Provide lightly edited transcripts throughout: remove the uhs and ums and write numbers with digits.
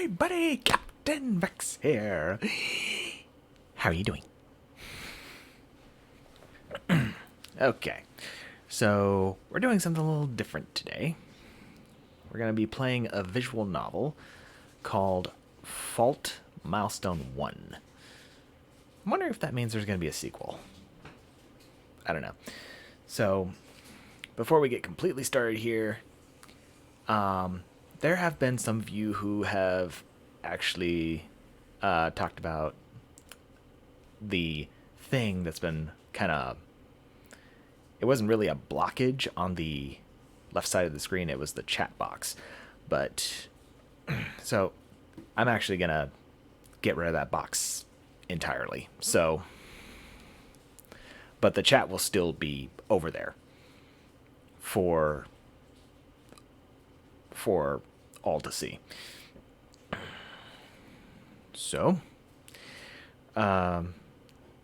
my buddy Captain Vex here. How are you doing? Okay, so we're doing something a little different today. We're going to be playing a visual novel called Fault Milestone 1. I'm wondering if that means there's going to be a sequel. I don't know. So, before we get completely started here, there have been some of you who have actually talked about the thing that's been kind of... It wasn't really a blockage on the left side of the screen, it was the chat box. But, so, I'm actually going to get rid of that box entirely. So, but the chat will still be over there for all to see. So,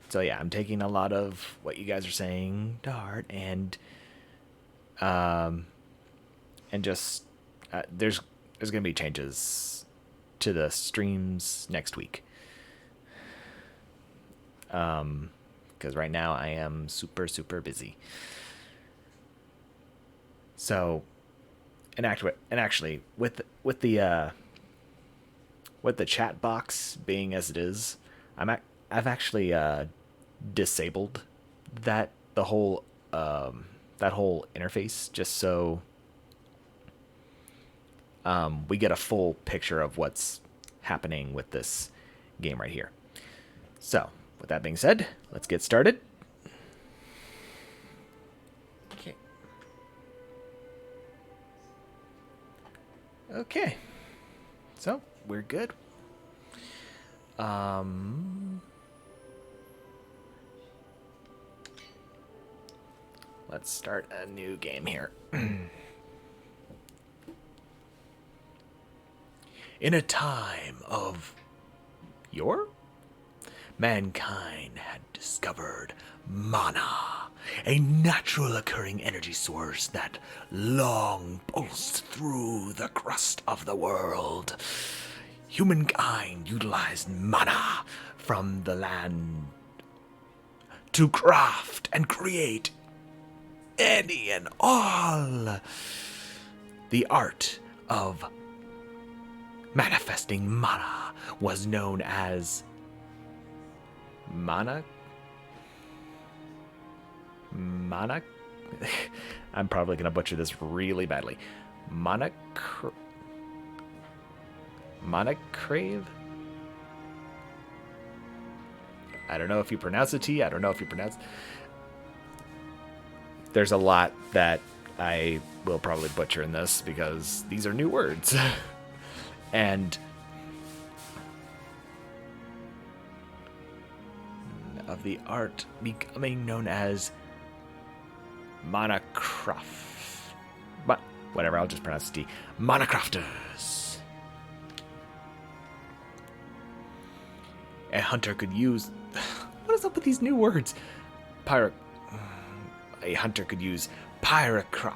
so yeah, I'm taking a lot of what you guys are saying to heart, and just there's gonna be changes to the streams next week. Because right now I am super busy. So, and actually, with the chat box being as it is, I've actually disabled that whole interface, just so we get a full picture of what's happening with this game right here. So, with that being said, let's get started. Okay. Okay. So, we're good. Let's start a new game here. In a time of yore, mankind had discovered mana, a natural occurring energy source that long pulsed through the crust of the world. Humankind utilized mana from the land to craft and create any and all. The art of manifesting mana was known as mana. I'm probably gonna butcher this really badly. Monocrave? I don't know if you pronounce the T. I don't know if you pronounce... There's a lot that I will probably butcher in this because these are new words. And of the art becoming known as Monocraft. But whatever, I'll just pronounce the T. Monocrafters. A hunter could use... What is up with these new words? A hunter could use pyrocraft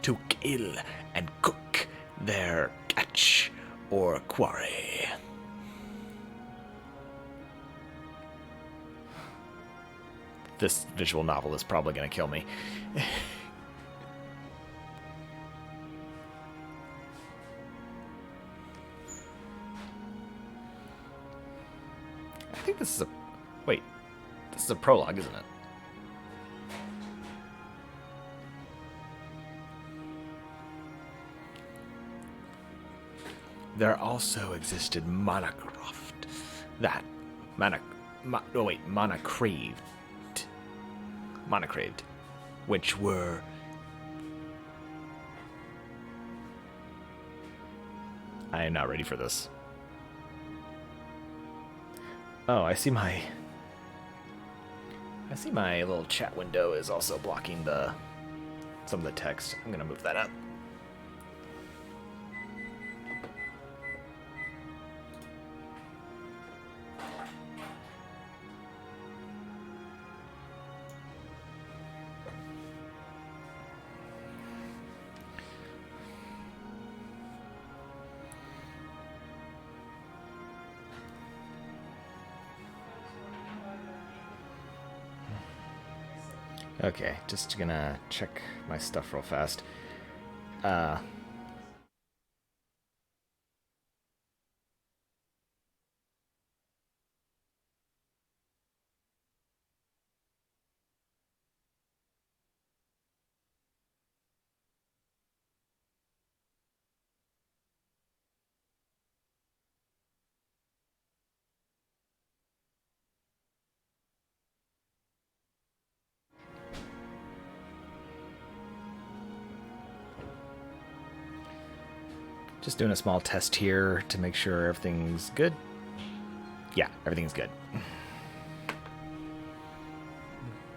to kill and cook their catch or quarry. This visual novel is probably going to kill me. I think this is a... Wait. This is a prologue, isn't it? There also existed Monocraft. Monocraved. Which were... I am not ready for this. Oh, I see my little chat window is also blocking some of the text. I'm gonna move that up. Okay, just gonna check my stuff real fast. Uh, just doing a small test here to make sure everything's good. Yeah, everything's good.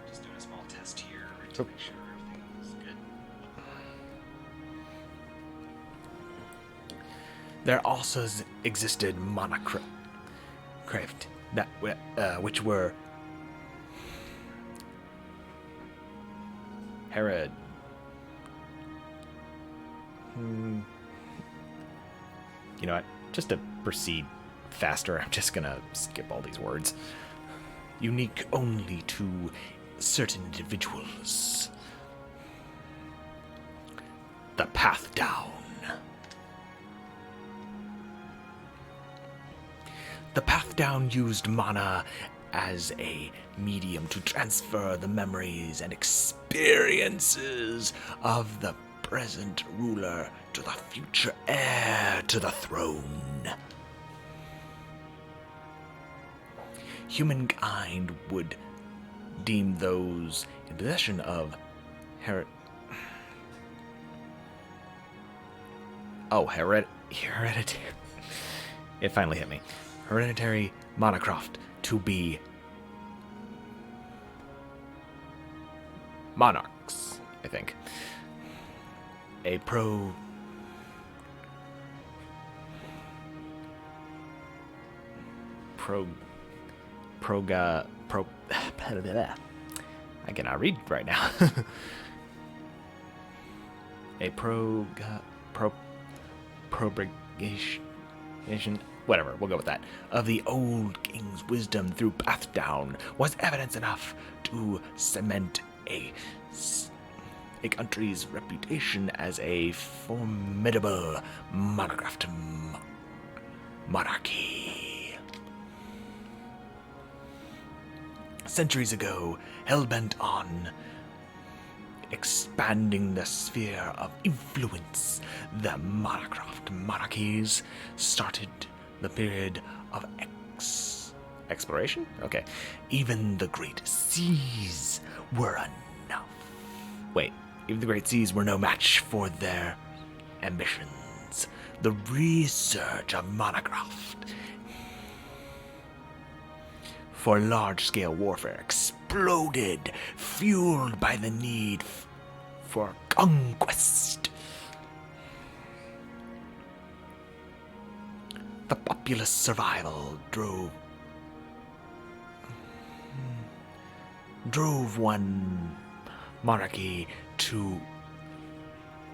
Just doing a small test here to make sure everything's good. There also existed monocraft that which were Herod. You know what? Just to proceed faster, I'm just gonna skip all these words. Unique only to certain individuals. The path down. The path down used mana as a medium to transfer the memories and experiences of the present ruler to the future heir to the throne. Humankind would deem those in possession of hereditary. It finally hit me. Hereditary monocraft to be monarchs, I think. A I cannot read right now. A propagation, whatever, we'll go with that, of the old king's wisdom through Pathdown was evidence enough to cement a country's reputation as a formidable monocraft monarchy. Centuries ago, hell-bent on expanding the sphere of influence, the monocraft monarchies started the period of exploration? Okay. Even the great seas were enough. Wait, even the great seas were no match for their ambitions. The research of monocraft for large-scale warfare exploded, fueled by the need for conquest. The populous survival drove one monarchy to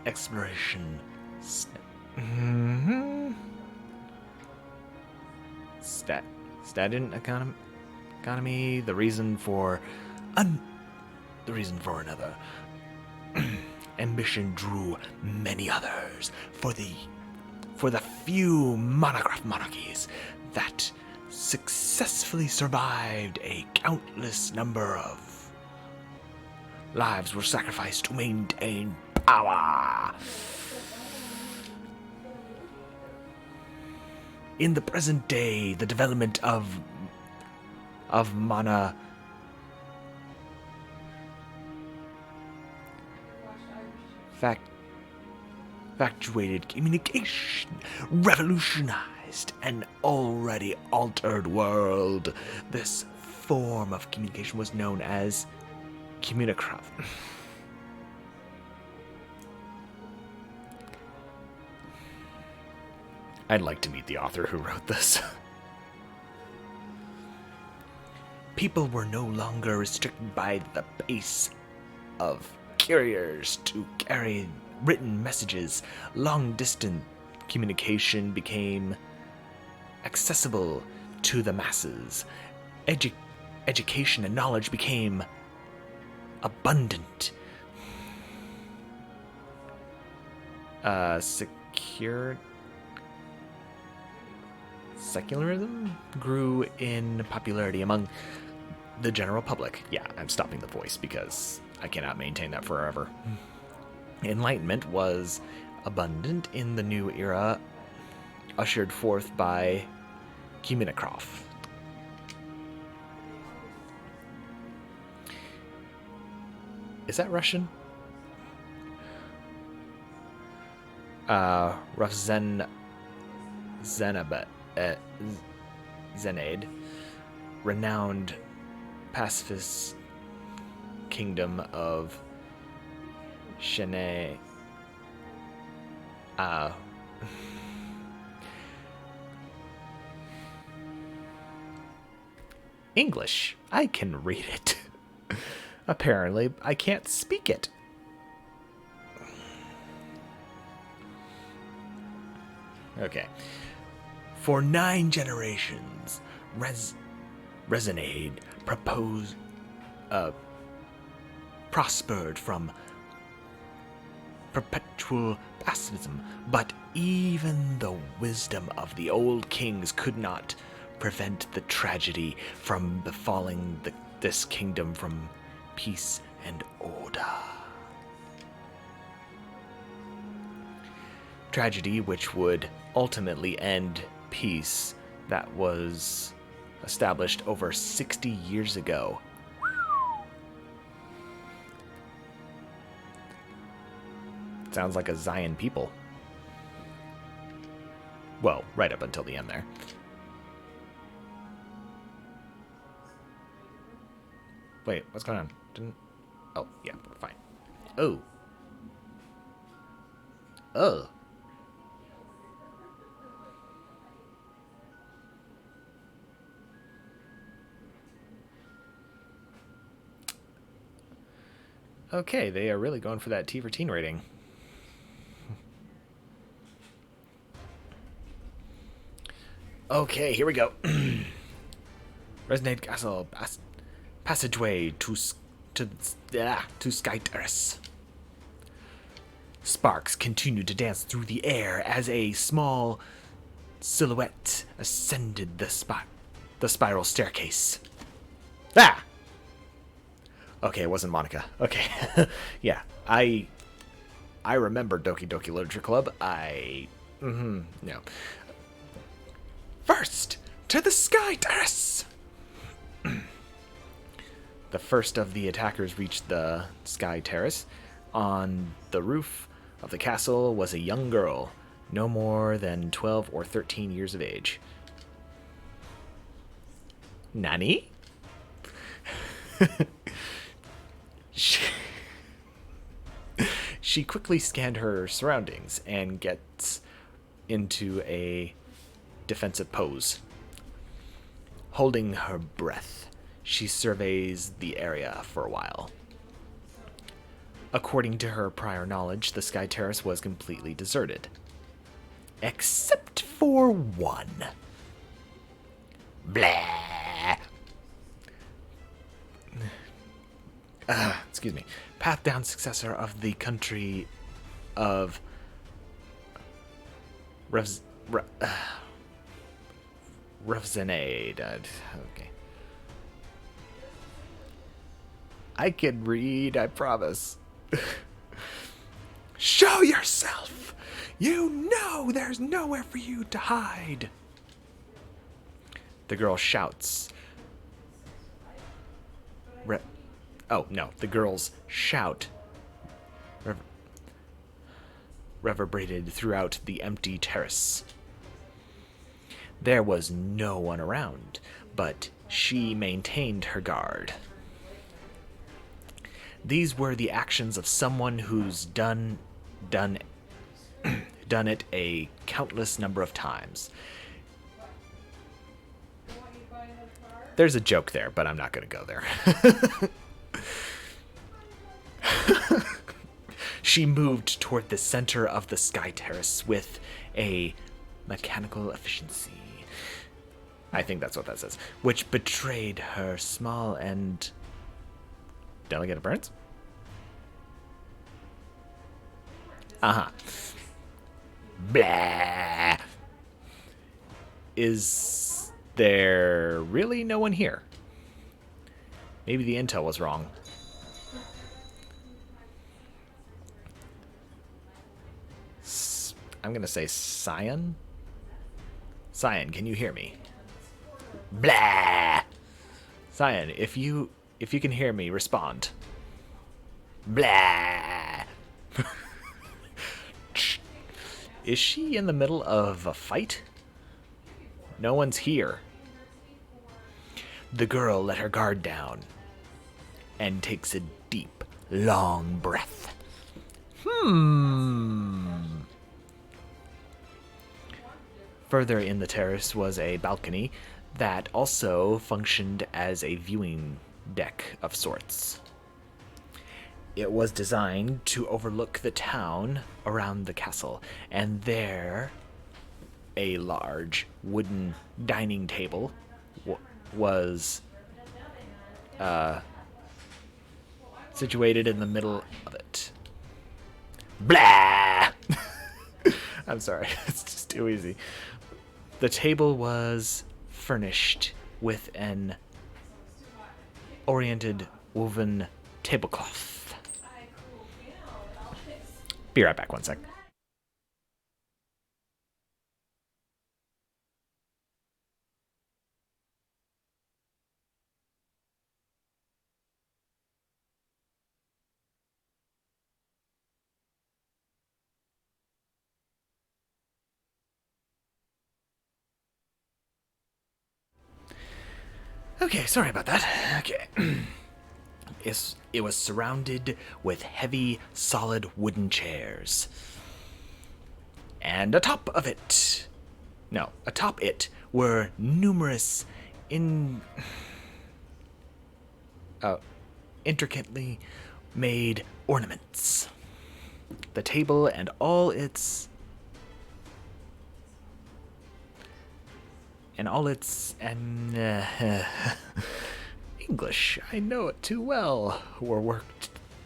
exploration. Statin economy. The reason for another. Ambition drew many others. For the few monocraft monarchies that successfully survived, a countless number of lives were sacrificed to maintain power. In the present day, the development of mana factuated communication revolutionized an already altered world. This form of communication was known as communicraft. I'd like to meet the author who wrote this. People were no longer restricted by the pace of couriers to carry written messages. Long-distance communication became accessible to the masses. Education and knowledge became abundant. Secularism grew in popularity among the general public. Yeah, I'm stopping the voice because I cannot maintain that forever. Enlightenment was abundant in the new era, ushered forth by Kuminikov. Is that Russian? Zenade, renowned pacifist kingdom of Shene. English. I can read it. Apparently, I can't speak it. Okay. For 9 generations, Resonade prospered from perpetual pacifism, but even the wisdom of the old kings could not prevent the tragedy from befalling this kingdom from peace and order. Tragedy which would ultimately end peace that was established over 60 years ago. Sounds like a Zion people. Well, right up until the end there. Wait, what's going on? Oh, yeah, we're fine. Oh. Oh. Okay, they are really going for that T for teen rating. Okay, here we go. Resonate Castle passageway to Sky Terrace. Sparks continue to dance through the air as a small silhouette ascended the spiral staircase. Ah! Okay, it wasn't Monica. Okay. Yeah, I remember Doki Doki Literature Club. No. First, to the Sky Terrace! The first of the attackers reached the Sky Terrace. On the roof of the castle was a young girl, no more than 12 or 13 years of age. Nani? She quickly scanned her surroundings and gets into a defensive pose. Holding her breath, she surveys the area for a while. According to her prior knowledge, the Sky Terrace was completely deserted. Except for one. Blah. Excuse me. Path down successor of the country of Revzenade. Okay. I can read, I promise. Show yourself! You know there's nowhere for you to hide. The girl shouts. The girl's shout reverberated throughout the empty terrace. There was no one around, but she maintained her guard. These were the actions of someone who's done it a countless number of times. There's a joke there, but I'm not going to go there. She moved toward the center of the Sky Terrace with a mechanical efficiency. I think that's what that says. Which betrayed her small and Delegate of Burns? Uh-huh. Blah. Is there really no one here? Maybe the intel was wrong. I'm gonna say Cyan? Cyan, can you hear me? Blah! Cyan, if you can hear me, respond. Blah! Is she in the middle of a fight? No one's here. The girl let her guard down and takes a deep, long breath. Further in the terrace was a balcony that also functioned as a viewing deck of sorts. It was designed to overlook the town around the castle, and there a large wooden dining table was situated in the middle of it. Blah! I'm sorry, it's just too easy. The table was furnished with an oriented woven tablecloth. Be right back, one sec. Okay, sorry about that. Okay. It was surrounded with heavy, solid wooden chairs. And atop it were numerous intricately made ornaments. The table and all its English, I know it too well, were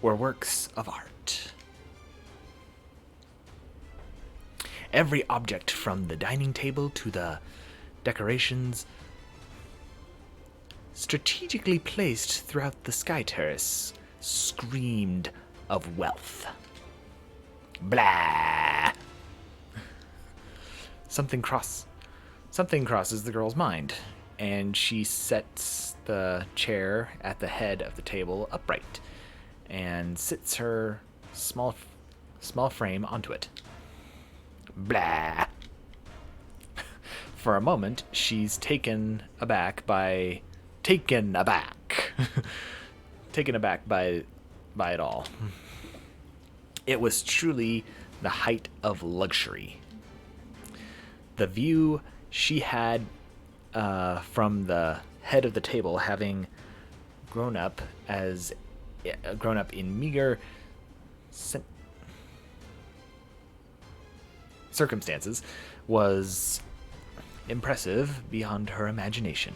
works of art. Every object from the dining table to the decorations strategically placed throughout the sky terrace screamed of wealth. Blah! Something crosses the girl's mind, and she sets the chair at the head of the table upright and sits her small frame onto it. Blah. For a moment, she's taken aback by it all. It was truly the height of luxury. The view she had from the head of the table, having grown up in meager circumstances, was impressive beyond her imagination.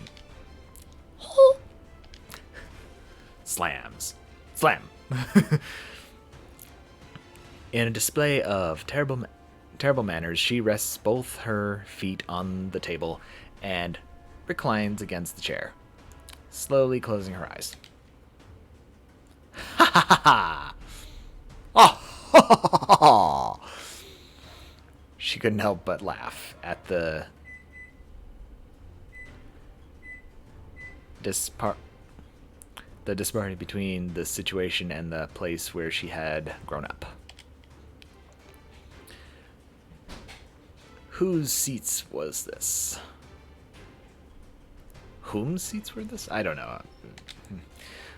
Slams. Slam. In a display of terrible manners, she rests both her feet on the table and reclines against the chair, slowly closing her eyes. Ha ha ha ha! Oh! She couldn't help but laugh at the disparity between the situation and the place where she had grown up. Whose seats was this? Whom's seats were this? I don't know.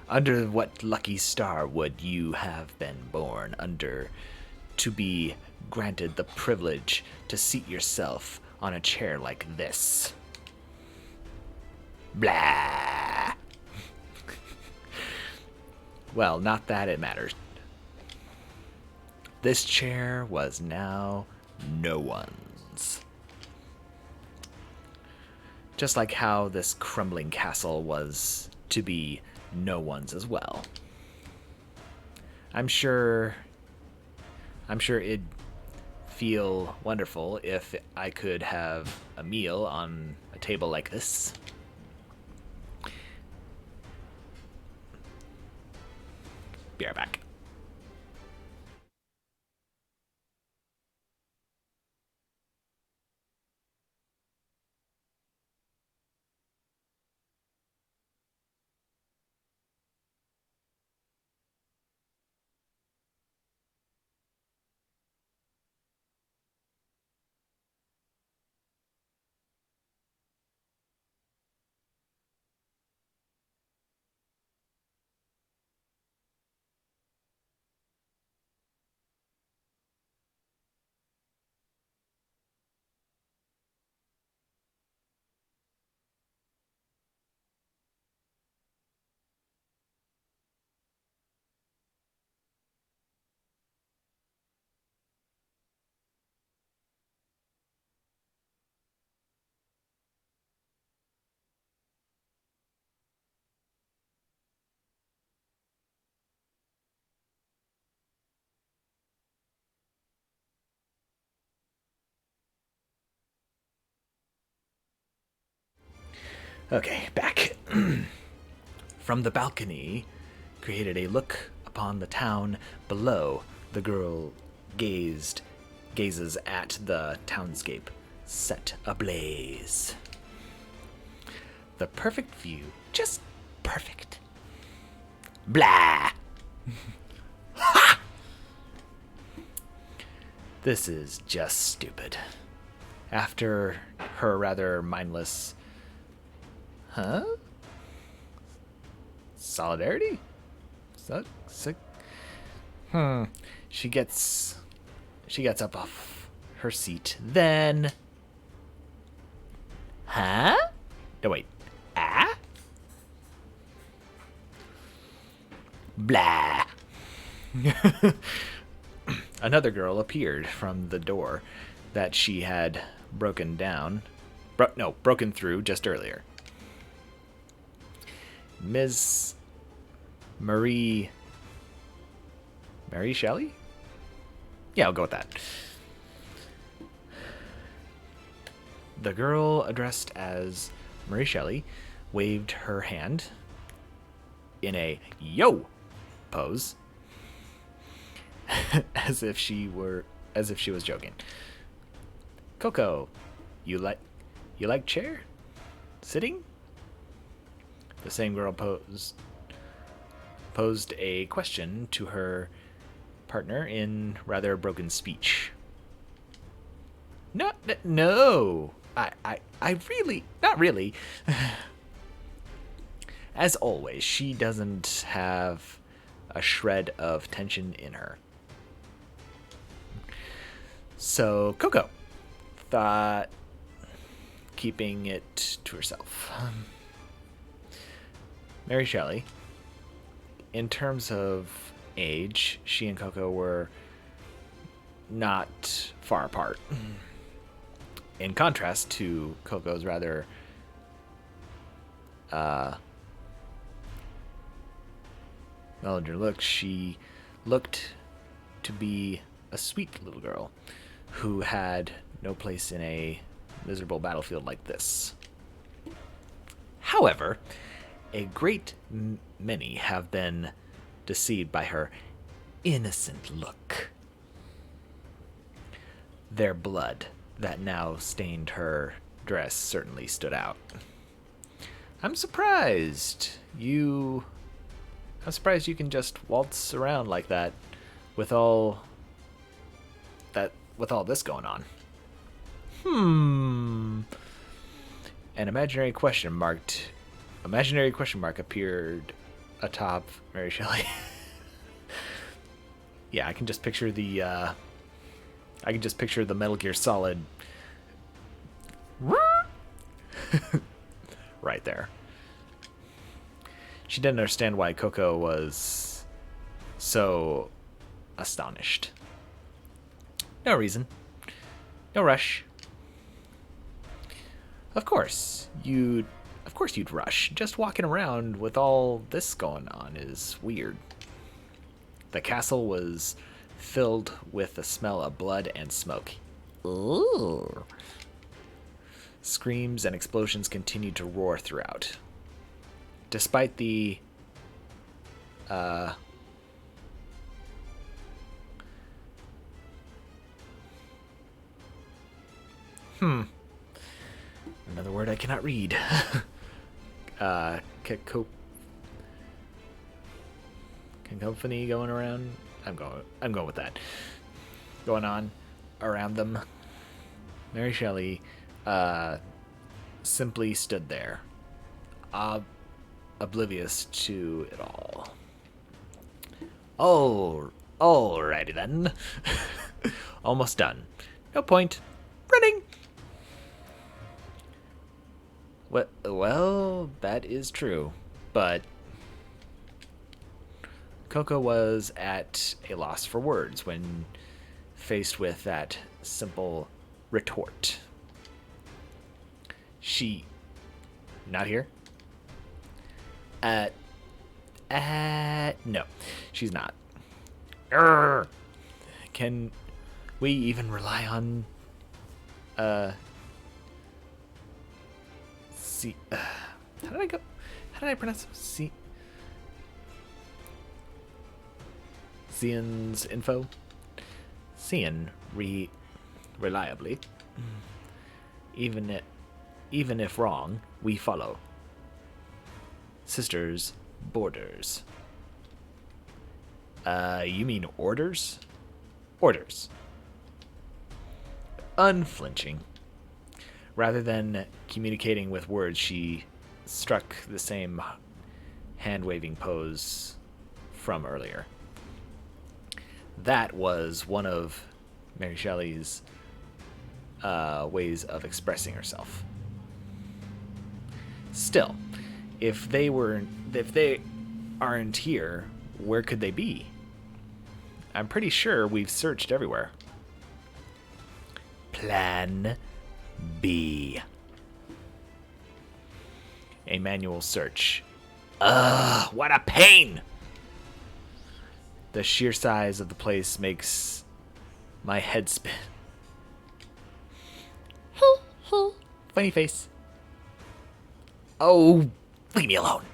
Under what lucky star would you have been born under to be granted the privilege to seat yourself on a chair like this? Blah. Well, not that it matters. This chair was now no one's. Just like how this crumbling castle was to be no one's as well. I'm sure I'm sure it'd feel wonderful if I could have a meal on a table like this. Be right back. Okay, back. From the balcony, created a look upon the town below. The girl gazes at the townscape set ablaze. The perfect view, just perfect. Blah! This is just stupid. After her rather mindless, huh? Solidarity? So, She gets up off her seat. Then, huh? No wait. Ah? Blah. Another girl appeared from the door that she had broken through just earlier. Ms. Mary Shelley? Yeah, I'll go with that. The girl addressed as Mary Shelley waved her hand in a yo pose as if she was joking. Coco, you like chair? Sitting? The same girl posed a question to her partner in rather broken speech. No. I really, not really. As always, she doesn't have a shred of tension in her. So Coco thought keeping it to herself. Mary Shelley, in terms of age, she and Coco were not far apart. In contrast to Coco's rather melodious look, she looked to be a sweet little girl who had no place in a miserable battlefield like this. However, a great many have been deceived by her innocent look. Their blood that now stained her dress certainly stood out. I'm surprised you can just waltz around like that with all this going on. An imaginary question mark appeared atop Mary Shelley. Yeah, I can just picture the Metal Gear Solid right there. She didn't understand why Coco was so astonished. No reason. No rush. Of course you'd rush. Just walking around with all this going on is weird. The castle was filled with the smell of blood and smoke. Ooh. Screams and explosions continued to roar throughout. Despite the another word I cannot read. Cacophony going around. I'm going with that. Going on around them. Mary Shelley simply stood there, oblivious to it all. Oh, alrighty then. Almost done. No point running. Well, that is true, but Coco was at a loss for words when faced with that simple retort. She, not here? No, she's not. Urgh. Can we even rely on, how did I go? How did I pronounce it? Cian's info? Cian reliably. Even if wrong, we follow. Sisters, borders. You mean orders? Orders. Unflinching. Rather than communicating with words, she struck the same hand-waving pose from earlier. That was one of Mary Shelley's ways of expressing herself. Still, if they aren't here, where could they be? I'm pretty sure we've searched everywhere. Plan B. A manual search. Ugh, what a pain! The sheer size of the place makes my head spin. Funny face. Oh, leave me alone.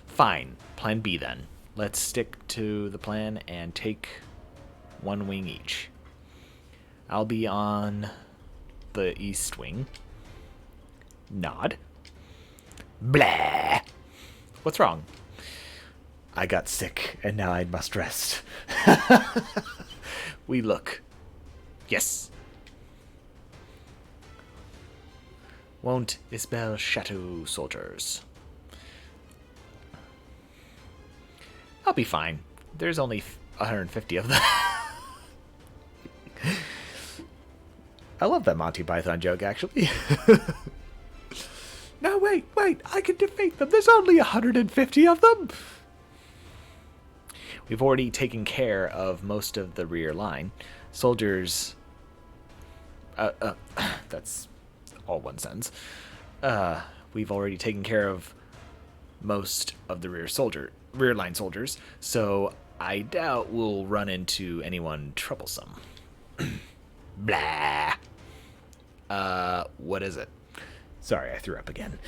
Fine. Plan B then. Let's stick to the plan and take one wing each. I'll be on the east wing. Nod. Blah. What's wrong? I got sick, and now I must rest. We look. Yes. Won't Isbel Chateau soldiers? I'll be fine. There's only 150 of them. I love that Monty Python joke, actually. No, wait, I can defeat them. There's only 150 of them. We've already taken care of most of the rear line. Soldiers... that's all one sentence. We've already taken care of most of the rear line soldiers, so I doubt we'll run into anyone troublesome. Blah. What is it? Sorry, I threw up again.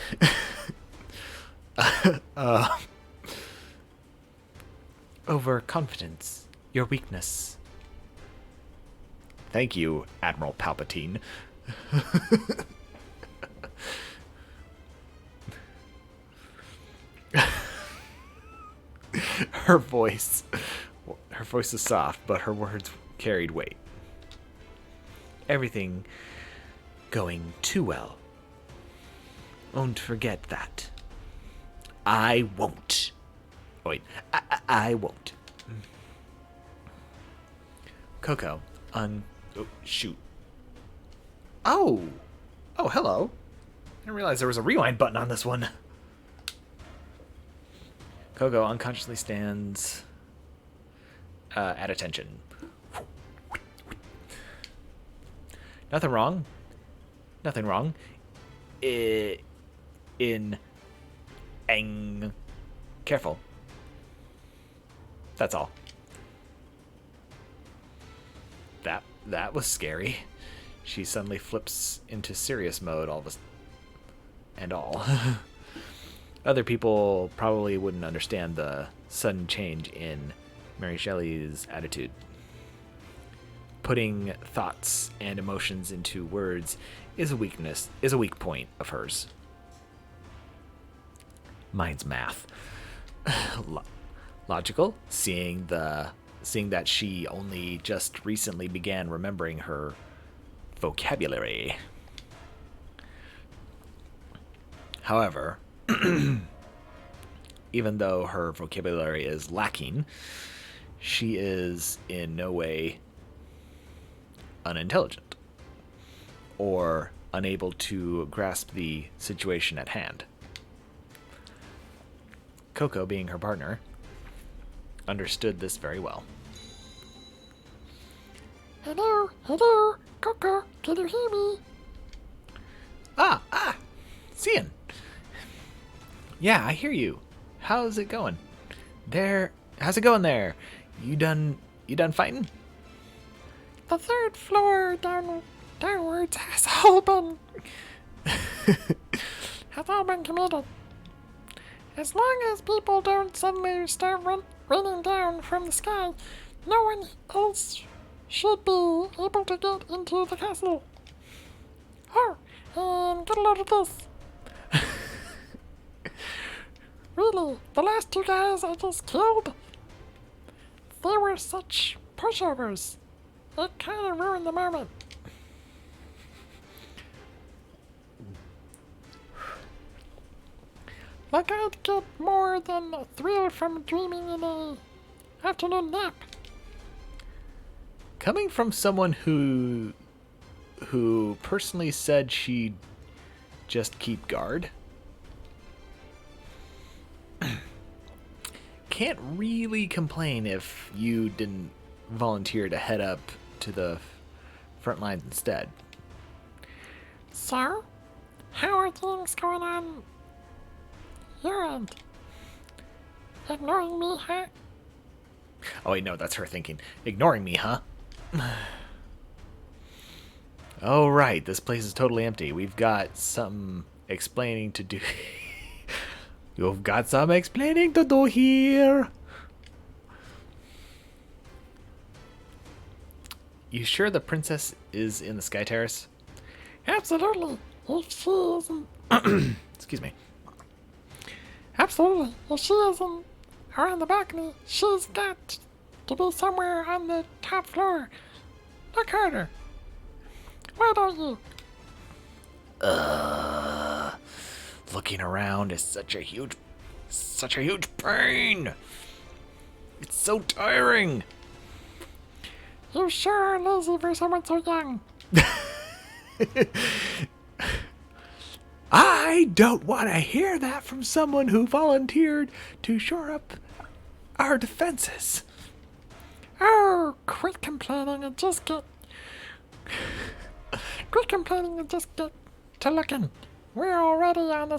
Overconfidence. Your weakness. Thank you, Admiral Palpatine. Her voice is soft, but her words carried weight. Everything going too well. Won't forget that. I won't. Oh, wait, I won't. Coco, oh, shoot. Oh, hello. I didn't realize there was a rewind button on this one. Coco unconsciously stands at attention. Nothing wrong. Nothing wrong. Careful. That's all. That was scary. She suddenly flips into serious mode and all. Other people probably wouldn't understand the sudden change in Mary Shelley's attitude. Putting thoughts and emotions into words is a weak point of hers. Mine's math. Logical, seeing that she only just recently began remembering her vocabulary. However, even though her vocabulary is lacking, she is in no way unintelligent or unable to grasp the situation at hand. Coco, being her partner, understood this very well. Hello, Coco, can you hear me? Cian. Yeah, I hear you. How's it going? How's it going there? You done fighting? The third floor downwards has all been committed. As long as people don't suddenly start raining down from the sky, no one else should be able to get into the castle. Oh, and get a load of this. Really, the last two guys I just killed, they were such pushovers. It kind of ruined the moment. Like I'd get more than a thrill from dreaming in a afternoon nap. Coming from someone who personally said she'd just keep guard, can't really complain if you didn't volunteer to head up to the front lines instead. So, how are things going on your end? Ignoring me, huh? Oh wait, no, that's her thinking. Ignoring me, huh? Oh right, this place is totally empty. We've got some explaining to do. You've got some explaining to do here. You sure the princess is in the Sky Terrace? Absolutely. If she isn't, Excuse me. absolutely. If she isn't around the balcony, she's got to be somewhere on the top floor. Look harder. Why don't you? Looking around is such a huge pain. It's so tiring. You sure are lazy for someone so young. I don't want to hear that from someone who volunteered to shore up our defenses. Oh, quit complaining and just get... Quit complaining and just get to looking. We're already on the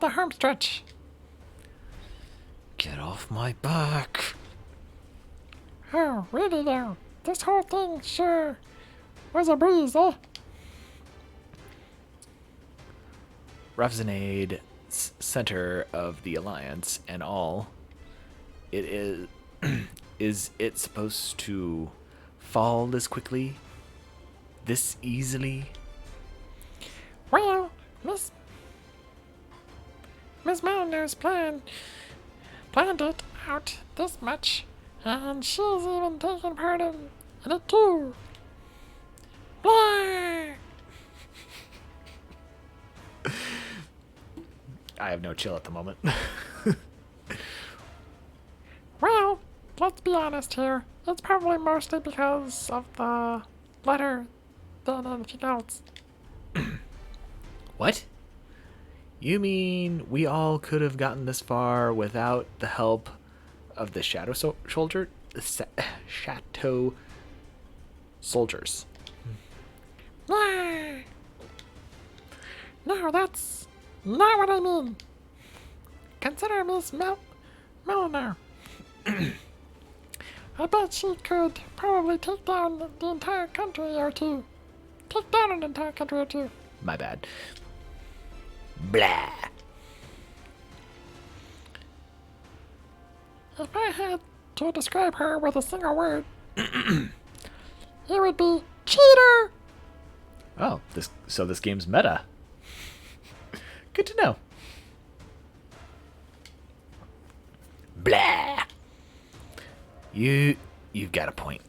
home stretch. Get off my back. Oh, really though? This whole thing sure was a breeze, eh? Ravzenade, center of the Alliance and all, it is... is it supposed to fall this quickly? This easily? Well, Miss Mariner's planned it out this much, and she's even taken part in it too. Blah! I have no chill at the moment. Well, let's be honest here. It's probably mostly because of the letter than anything else. What? You mean we all could have gotten this far without the help of the Shadow Chateau soldiers? Blah! No, that's not what I mean. Consider Miss Meliner. I bet she could probably take down the entire country or two. Take down an entire country or two. My bad. Blah. If I had to describe her with a single word, it would be cheater. Oh, this game's meta. Good to know. Blah. You've got a point.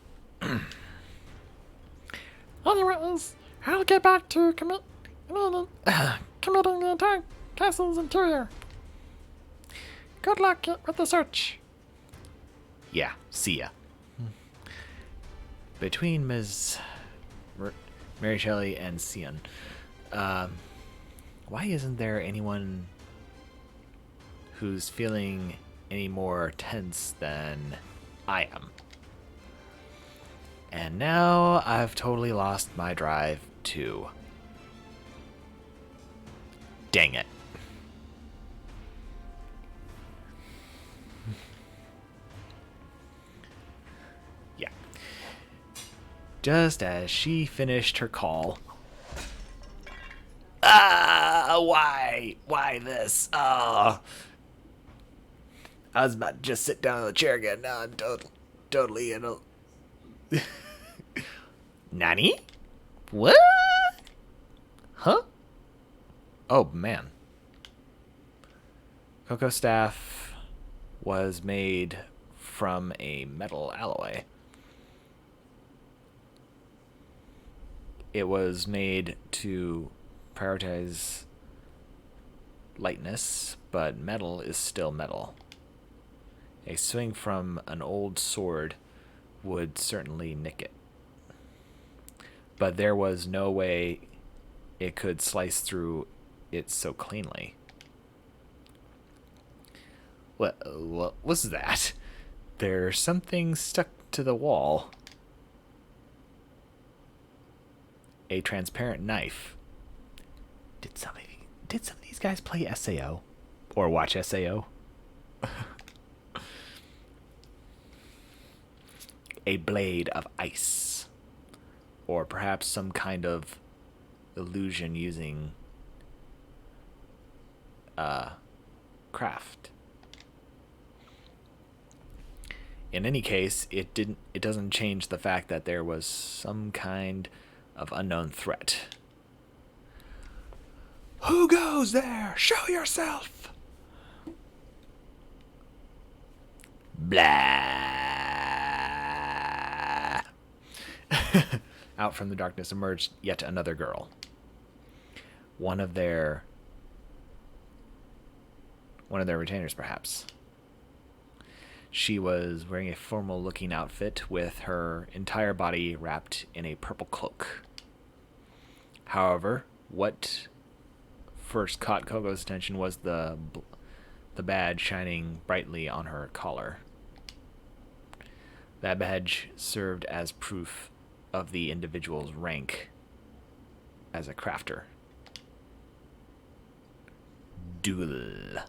Anyways, I'll get back to committing the entire castle's interior. Good luck with the search. Yeah, see ya. Between Ms. Mary Shelley and Sion, why isn't there anyone who's feeling any more tense than I am? And now I've totally lost my drive too. Dang it. Yeah. Just as she finished her call. Why? Why this? I was about to just sit down in the chair again. Now I'm totally in a... Nani? What? Huh? Oh, man. Cocoa staff was made from a metal alloy. It was made to prioritize lightness, but metal is still metal. A swing from an old sword would certainly nick it. But there was no way it could slice through it so cleanly. What was that? There's something stuck to the wall. A transparent knife. Did some of these guys play SAO? Or watch SAO? A blade of ice. Or perhaps some kind of illusion using craft. In any case, it doesn't change the fact that there was some kind of unknown threat. Who goes there? Show yourself. Blah. Out from the darkness emerged yet another girl. One of their retainers, perhaps. She was wearing a formal-looking outfit with her entire body wrapped in a purple cloak. However, what first caught Kogo's attention was the badge shining brightly on her collar. That badge served as proof of the individual's rank as a crafter. Duel.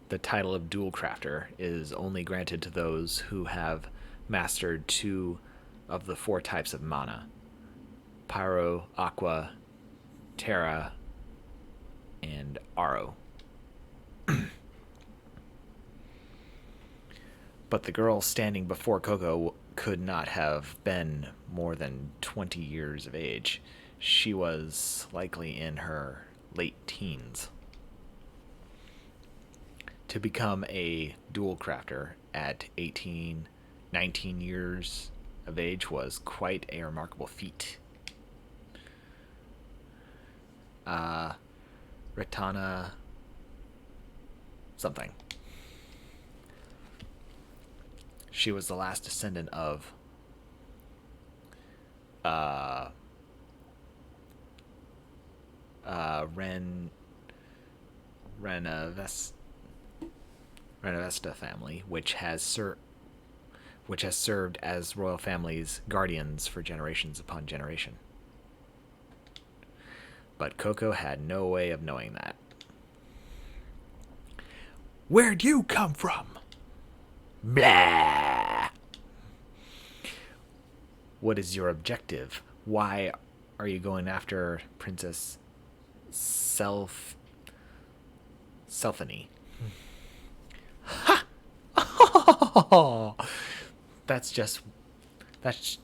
The title of Dual Crafter is only granted to those who have mastered 2 of the 4 types of mana: Pyro, Aqua, Terra, and Aro. But the girl standing before Coco could not have been more than 20 years of age. She was likely in her late teens. To become a dual crafter at 18, 19 years of age was quite a remarkable feat. Ratana something. She was the last descendant of Renavesta family, which has served as royal family's guardians for generations upon generation. But Coco had no way of knowing that. Where'd you come from? Blah. What is your objective? Why are you going after Princess Selphany? Ha! Oh, that's let's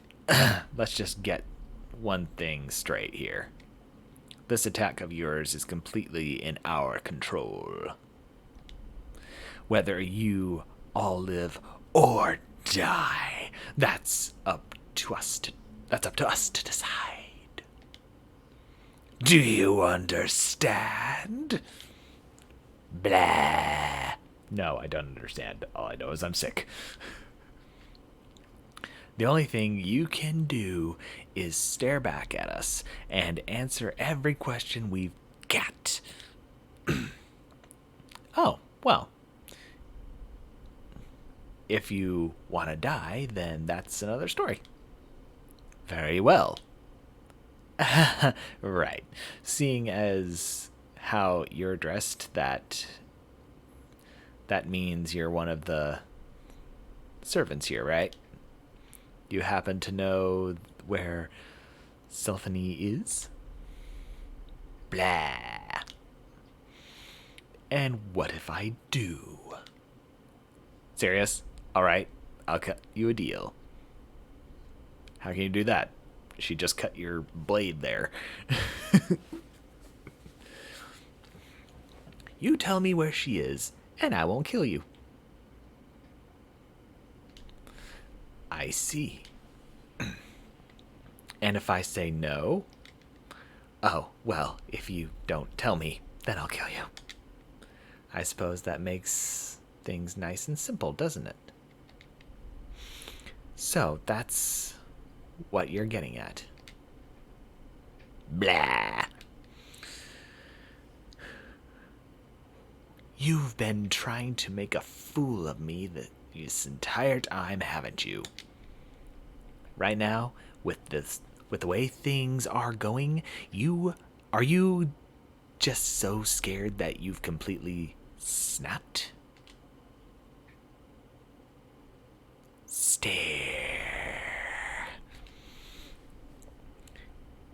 just get one thing straight here. This attack of yours is completely in our control. Whether you all live or die, that's up to us to decide. Do you understand? Blah. No, I don't understand. All I know is I'm sick. The only thing you can do is stare back at us and answer every question we've got. Oh, well. If you want to die, then that's another story. Very well. Right. Seeing as how you're dressed, that means you're one of the servants here, right? You happen to know where Selphany is? Blah. And what if I do? Serious? Alright, I'll cut you a deal. How can you do that? She just cut your blade there. You tell me where she is, and I won't kill you. I see. And if I say no? Oh, well, if you don't tell me, then I'll kill you. I suppose that makes things nice and simple, doesn't it? So, that's what you're getting at. Blah. You've been trying to make a fool of me this entire time, haven't you? Right now, with the way things are going, are you just so scared that you've completely snapped? Stare.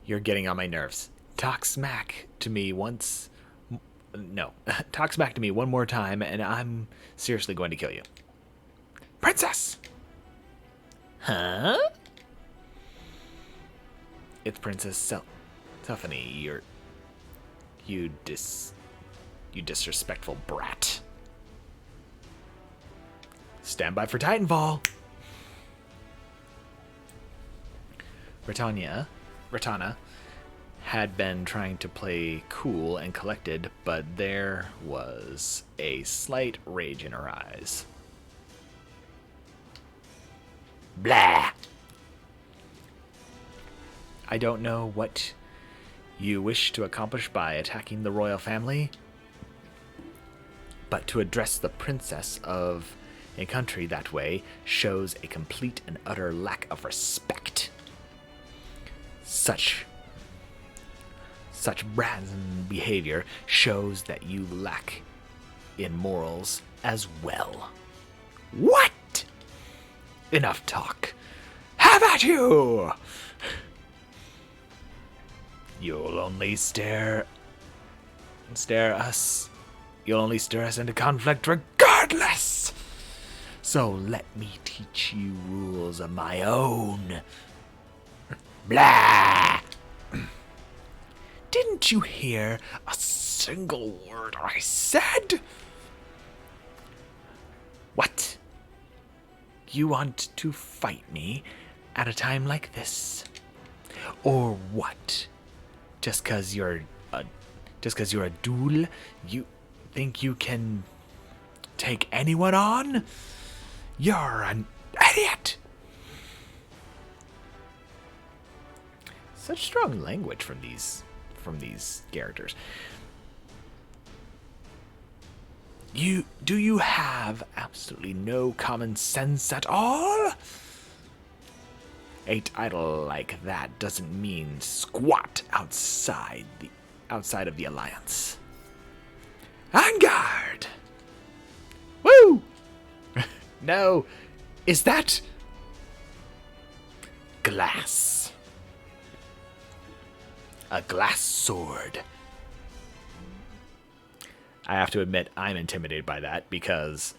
You're getting on my nerves. Talk smack to me once. No, talk smack to me one more time, and I'm seriously going to kill you. Princess! Huh? It's Princess Selphany. You disrespectful brat. Stand by for Titanfall. Ratana had been trying to play cool and collected, but there was a slight rage in her eyes. Blah! I don't know what you wish to accomplish by attacking the royal family, but to address the princess of a country that way shows a complete and utter lack of respect. Such brazen behavior shows that you lack in morals as well. What? Enough talk. Have at you! You'll only stare us into conflict regardless. So let me teach you rules of my own. Blah! Didn't you hear a single word I said? What? You want to fight me at a time like this? Or what? Just 'cause you're a duel, you think you can take anyone on? You're an idiot! Such strong language from these characters. Do you have absolutely no common sense at all? A title like that doesn't mean squat outside of the Alliance. En garde! No! Is that... glass? A glass sword. I have to admit, I'm intimidated by that because,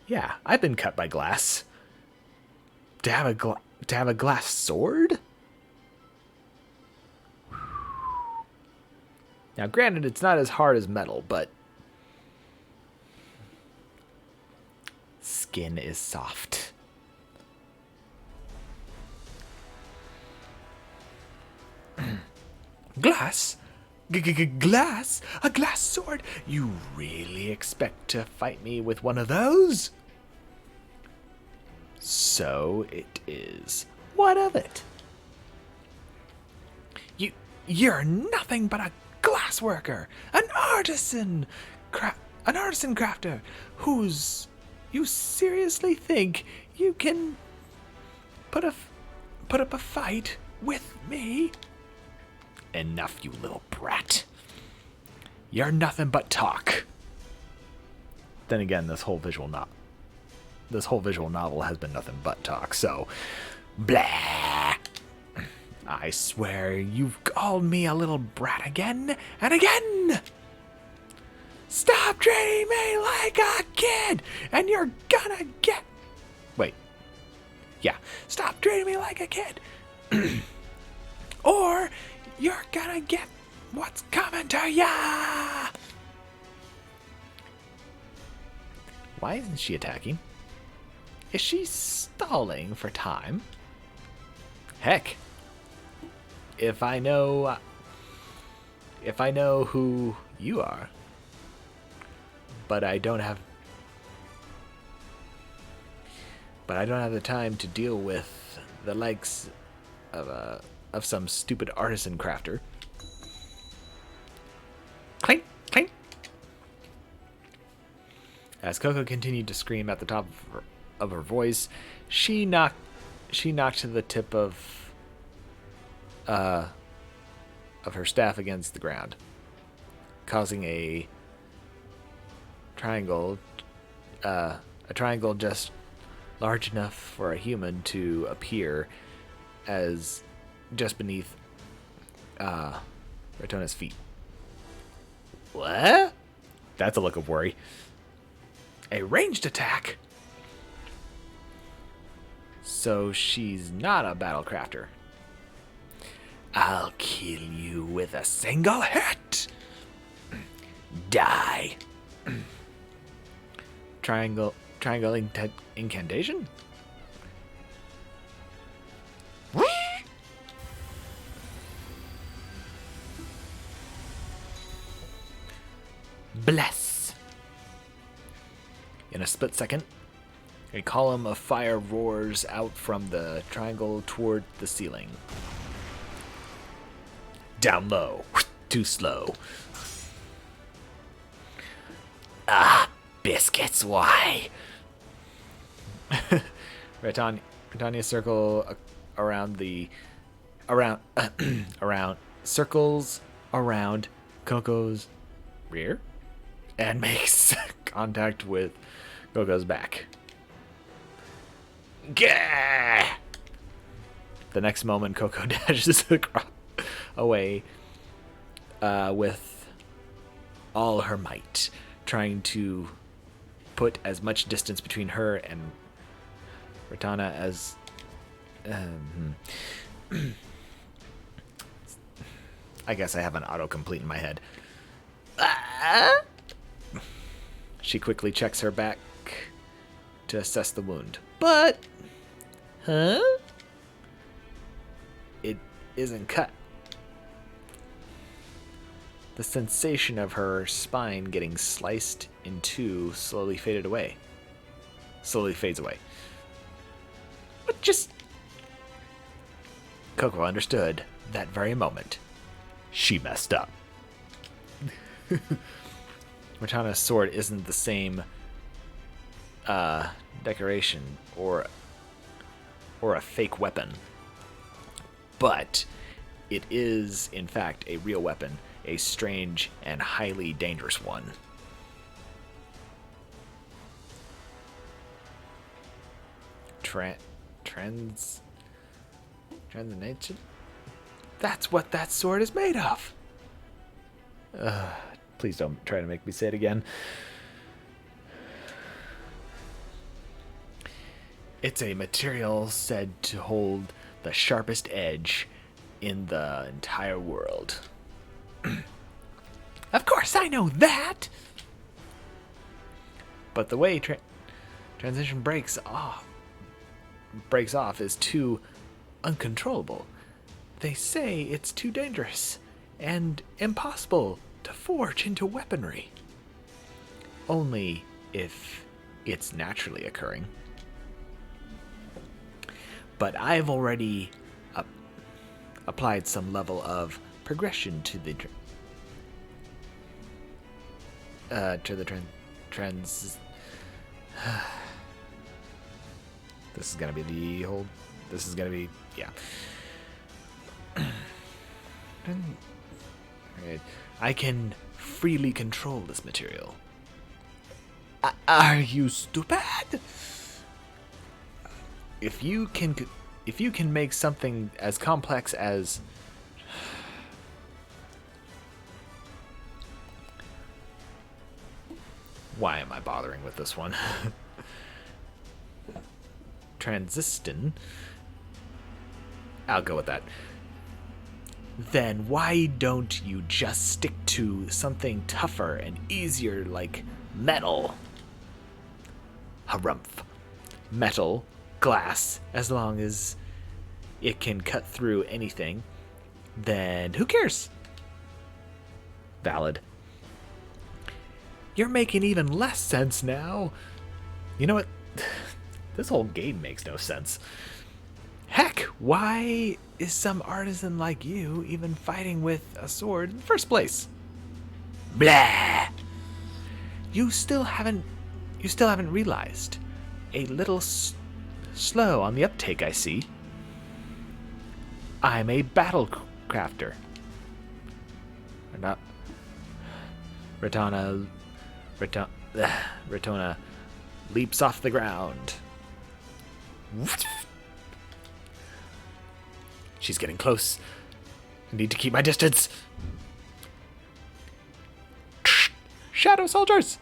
yeah, I've been cut by glass. To have a glass sword? Now, granted, it's not as hard as metal, but skin is soft. Glass? Glass? A glass sword? You really expect to fight me with one of those? So it is. What of it? You're nothing but a glass worker, an artisan crafter, you seriously think you can put up a fight with me? Enough, you little brat. You're nothing but talk. Then again, this whole visual novel has been nothing but talk, so blah. I swear you've called me a little brat again and again. Stop treating me like a kid, and you're gonna get... Wait. Yeah. Stop treating me like a kid. Or you're gonna get what's coming to ya! Why isn't she attacking? Is she stalling for time? Heck. If I know who you are, but I don't have the time to deal with the likes of some stupid artisan crafter. Clink, clink. As Coco continued to scream at the top of her voice, she knocked the tip of her staff against the ground, causing a triangle just large enough for a human to appear as just beneath Ratona's feet. What? That's a look of worry. A ranged attack? So she's not a battlecrafter. I'll kill you with a single hit. Die. Triangle incantation? Bless. In a split second, a column of fire roars out from the triangle toward the ceiling. Down low. Too slow. Ah, biscuits, why? Britannia circle around circles around Coco's rear and makes contact with Coco's back. Gah! The next moment, Coco dashes away with all her might, trying to put as much distance between her and Ratana as... I guess I have an autocomplete in my head. She quickly checks her back to assess the wound. But... Huh? It isn't cut. The sensation of her spine getting sliced in two slowly fades away. What just... Coco understood that very moment. She messed up. Ratana's sword isn't the same decoration or a fake weapon, but it is in fact a real weapon, a strange and highly dangerous one. Transnation? That's what that sword is made of! Please don't try to make me say it again. It's a material said to hold the sharpest edge in the entire world. Of course, I know that! But the way transition breaks off is too uncontrollable. They say it's too dangerous and impossible to forge into weaponry. Only if it's naturally occurring. But I've already applied some level of progression to the trans. This is gonna be the whole. This is gonna be yeah. I can freely control this material. Are you stupid? If you can make something as complex as why am I bothering with this one? Transistin. I'll go with that. Then why don't you just stick to something tougher and easier like metal? Harumph. Metal, glass, as long as it can cut through anything, then who cares? Valid. You're making even less sense now. You know what? This whole game makes no sense. Heck, why is some artisan like you even fighting with a sword in the first place? Blah! You still haven't realized. A little slow on the uptake, I see. I'm a battle crafter. Or not. Ratona leaps off the ground. She's getting close. I need to keep my distance. Shadow soldiers!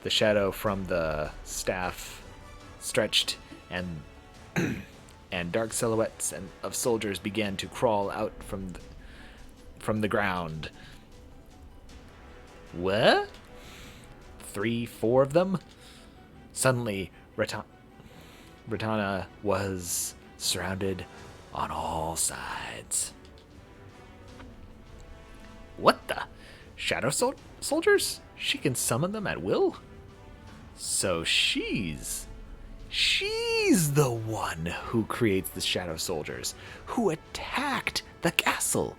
The shadow from the staff stretched, and and dark silhouettes of soldiers began to crawl out from the ground. What? 3, 4 of them? Suddenly, Ratana was surrounded on all sides. What the? Shadow soldiers? She can summon them at will? So she's the one who creates the shadow soldiers, who attacked the castle.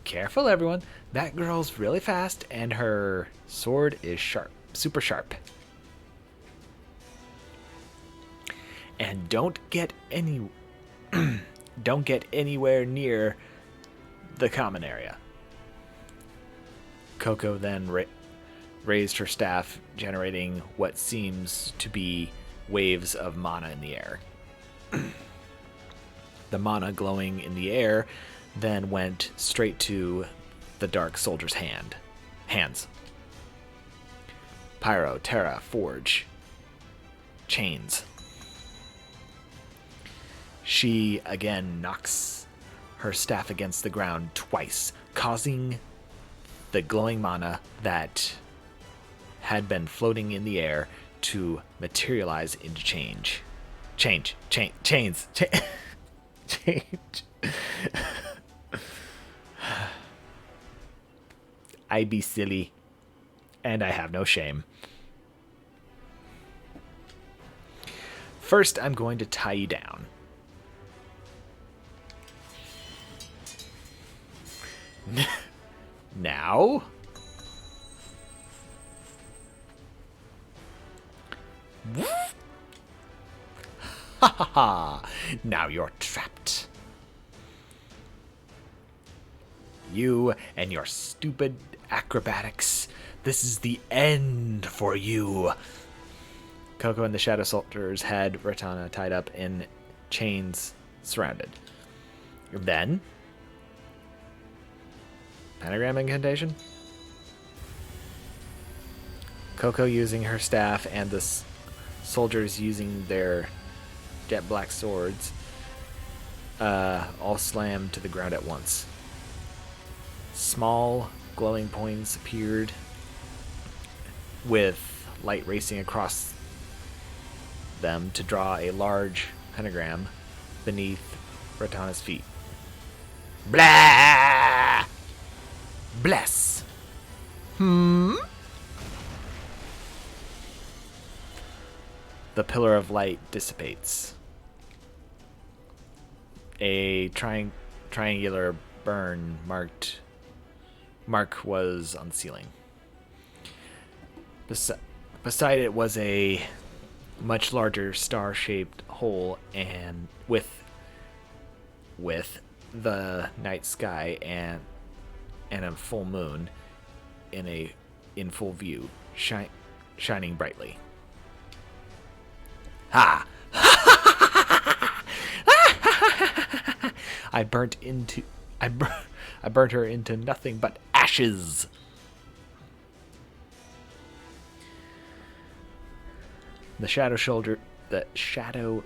Careful, everyone. That girl's really fast, and her sword is sharp, super sharp. And don't get anywhere near the common area. Coco then raised her staff, generating what seems to be waves of mana in the air. The mana glowing in the air then went straight to the dark soldier's hands. Pyro, Terra, Forge, Chains. She again knocks her staff against the ground twice, causing the glowing mana that had been floating in the air to materialize into chains. I be silly, and I have no shame. First, I'm going to tie you down. Now? Ha ha ha! Now you're trapped. You and your stupid acrobatics. This is the end for you. Coco and the Shadow Soldiers had Ratana tied up in chains, surrounded. Then, pentagram incantation. Coco using her staff and the soldiers using their jet black swords all slammed to the ground at once. Small glowing points appeared with light racing across them to draw a large pentagram beneath Ratana's feet. Blah! Bless. The pillar of light dissipates. A triangular burn mark was on the ceiling. Beside it was a much larger star-shaped hole, and with the night sky and a full moon in full view, shining brightly. Ha! I burnt her into nothing but ashes. The shadow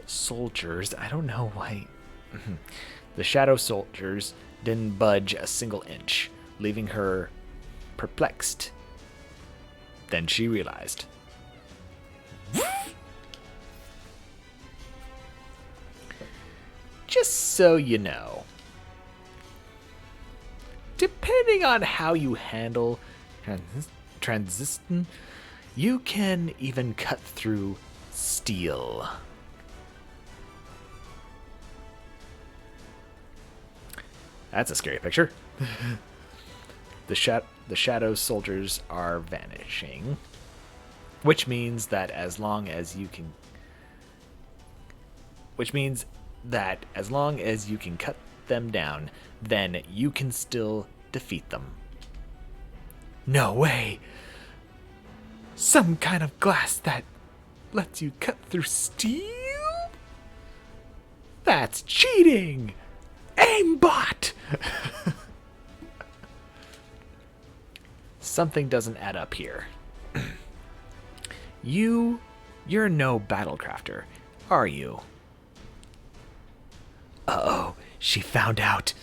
soldiers. I don't know why. The shadow soldiers didn't budge a single inch, leaving her perplexed. Then she realized. Just so you know, depending on how you handle transition, you can even cut through steel. That's a scary picture. The shadow soldiers are vanishing, which means that as long as you can cut them down, then you can still defeat them. No way! Some kind of glass that lets you cut through steel? That's cheating! Aimbot! Something doesn't add up here. You're no battlecrafter, are you? Uh-oh, she found out.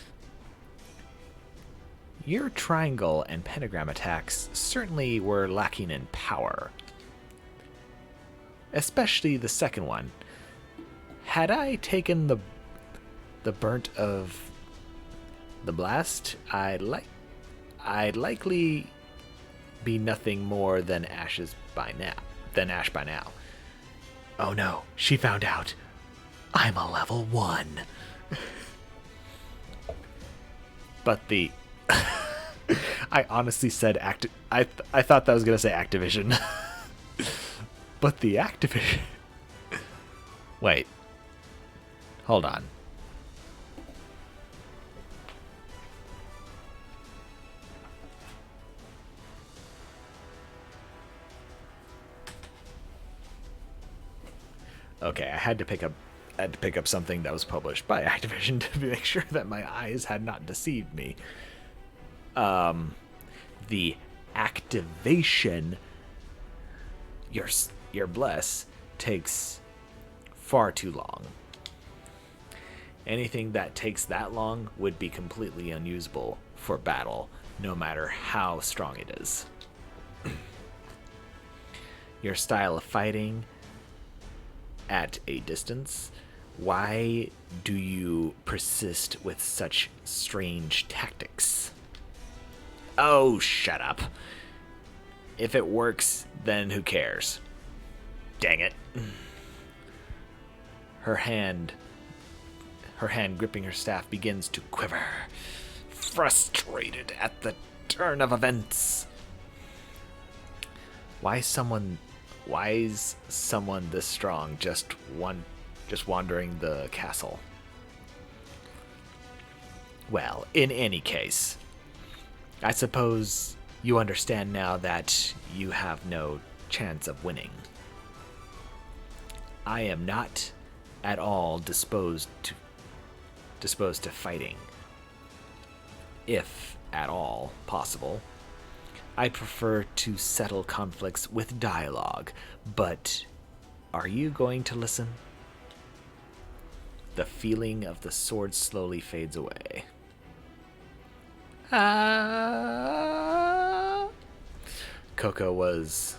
Your triangle and pentagram attacks certainly were lacking in power. Especially the second one. Had I taken the burnt of the blast, I'd likely be nothing more than ash by now. Oh no, she found out. I'm a level 1. But I honestly said I thought that was gonna say Activision. But the Activision. Wait. Hold on. Okay, I had to pick up something that was published by Activision to make sure that my eyes had not deceived me. The activation, your bless, takes far too long. Anything that takes that long would be completely unusable for battle, no matter how strong it is. Your style of fighting at a distance, why do you persist with such strange tactics? Oh, shut up. If it works, then who cares? Dang it. Her hand gripping her staff begins to quiver, frustrated at the turn of events. Why is someone this strong just wandering the castle? Well, in any case, I suppose you understand now that you have no chance of winning. I am not at all disposed to fighting, if at all possible. I prefer to settle conflicts with dialogue, but are you going to listen? The feeling of the sword slowly fades away. Ah. Coco was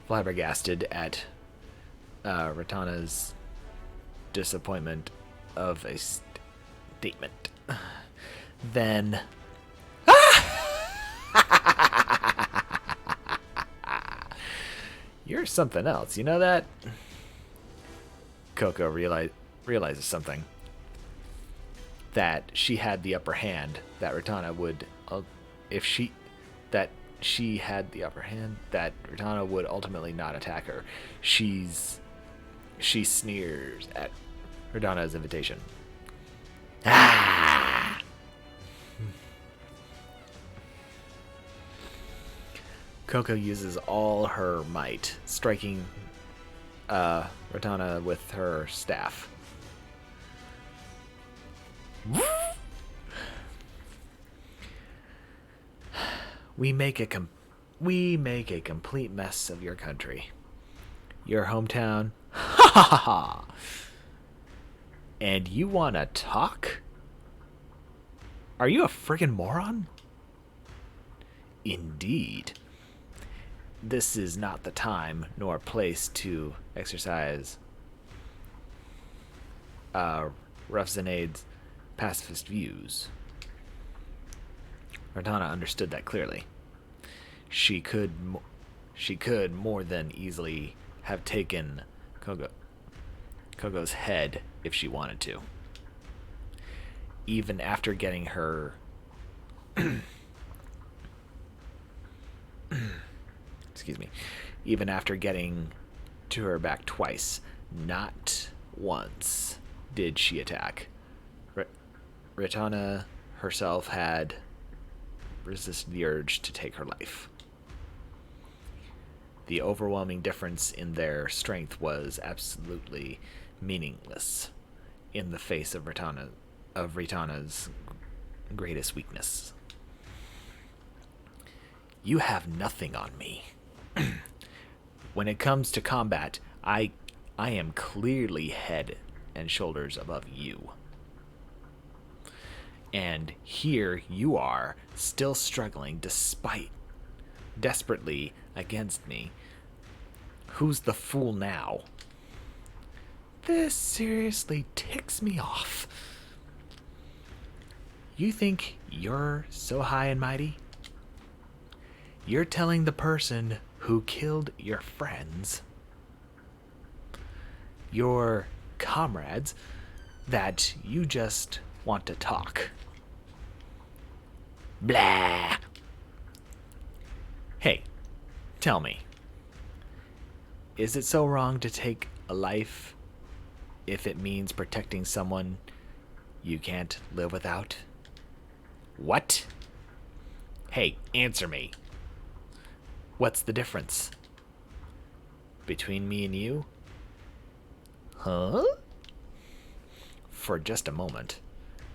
flabbergasted at Ratana's disappointment of a statement. Then you're something else, you know that? Coco realizes something. That she had the upper hand, that Ratana would, that she had the upper hand, that Ratana would ultimately not attack her. She sneers at Ratana's invitation. Ah! Coco uses all her might, striking Ratana with her staff. We make a complete mess of your country, your hometown. Ha ha ha ha! And you wanna talk? Are you a friggin' moron? Indeed. This is not the time nor place to exercise Rufzanade's pacifist views. Ratana understood that clearly. She could more than easily have taken Kogo's head if she wanted to. Even after getting her excuse me. Even after getting to her back twice, not once did she attack. Ratana herself had resisted the urge to take her life. The overwhelming difference in their strength was absolutely meaningless in the face of Ratana's greatest weakness. You have nothing on me. When it comes to combat, I am clearly head and shoulders above you. And here you are, still struggling desperately against me. Who's the fool now? This seriously ticks me off. You think you're so high and mighty? You're telling the person who killed your friends, your comrades, that you just want to talk. Blah. Hey, tell me, is it so wrong to take a life if it means protecting someone you can't live without? What? Hey, answer me. What's the difference between me and you? Huh? For just a moment,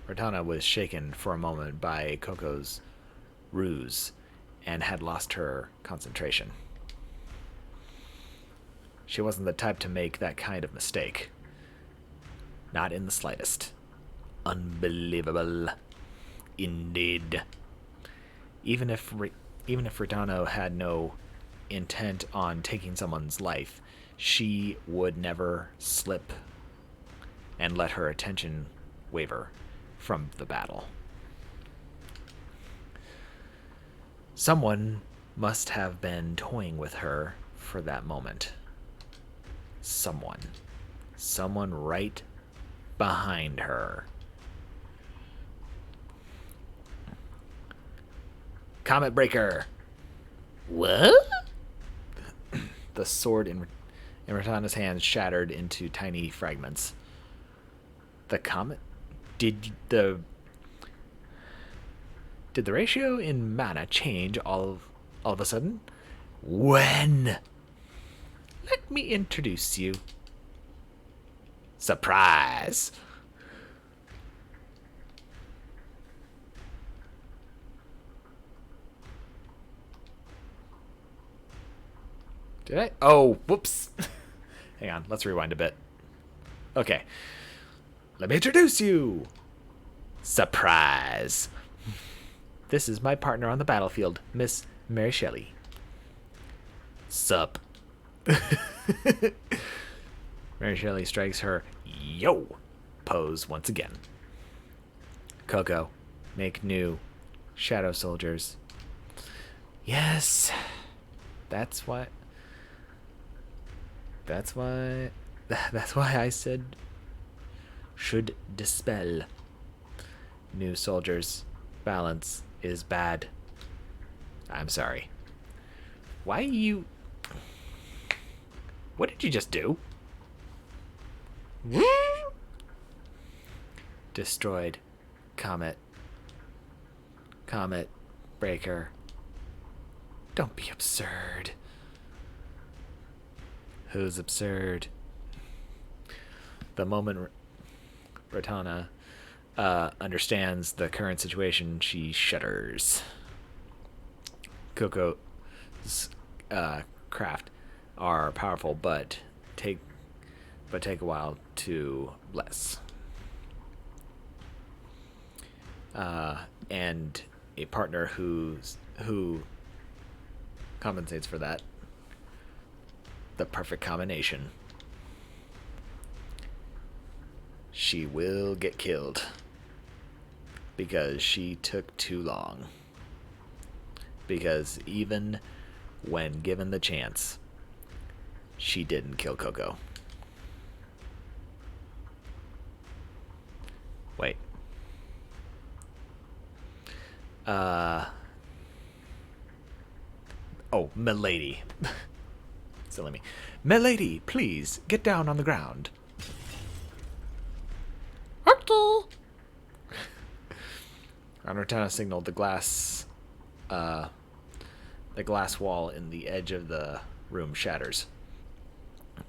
Ratana was shaken for a moment by Coco's ruse and had lost her concentration. She wasn't the type to make that kind of mistake. Not in the slightest. Unbelievable. Indeed. Even if Ratana had no intent on taking someone's life, she would never slip and let her attention waver from the battle. Someone must have been toying with her for that moment. Someone right behind her. Comet Breaker! What? The sword in Ratana's hand shattered into tiny fragments. The comet? Did Did the ratio in mana change all of a sudden? When? Let me introduce you. Surprise! Did I? Oh, whoops. Hang on, let's rewind a bit. Okay. Let me introduce you. Surprise. This is my partner on the battlefield, Miss Mary Shelley. Sup. Mary Shelley strikes her yo pose once again. Coco, make new shadow soldiers. Yes. That's why I said should dispel. New soldiers. Balance is bad. I'm sorry. Why you... What did you just do? Destroyed. Comet. Comet. Breaker. Don't be absurd. Who's absurd? The moment Ratana understands the current situation, she shudders. Coco's craft are powerful, but take a while to bless. And a partner who compensates for that. The perfect combination. She will get killed because she took too long. Because even when given the chance, she didn't kill Coco. Wait. Oh, milady. Silly me. Milady, please, get down on the ground. Okay. Anartana signaled the glass wall in the edge of the room shatters.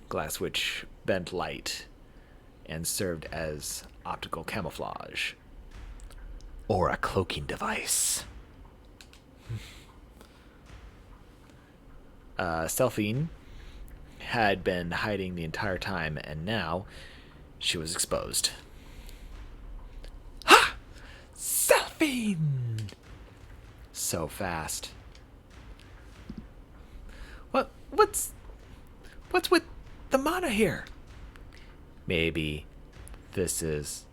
Glass which bent light and served as optical camouflage. Or a cloaking device. Selphine had been hiding the entire time, and now she was exposed. Ha! Selphine! So fast. What's with the mana here? Maybe this is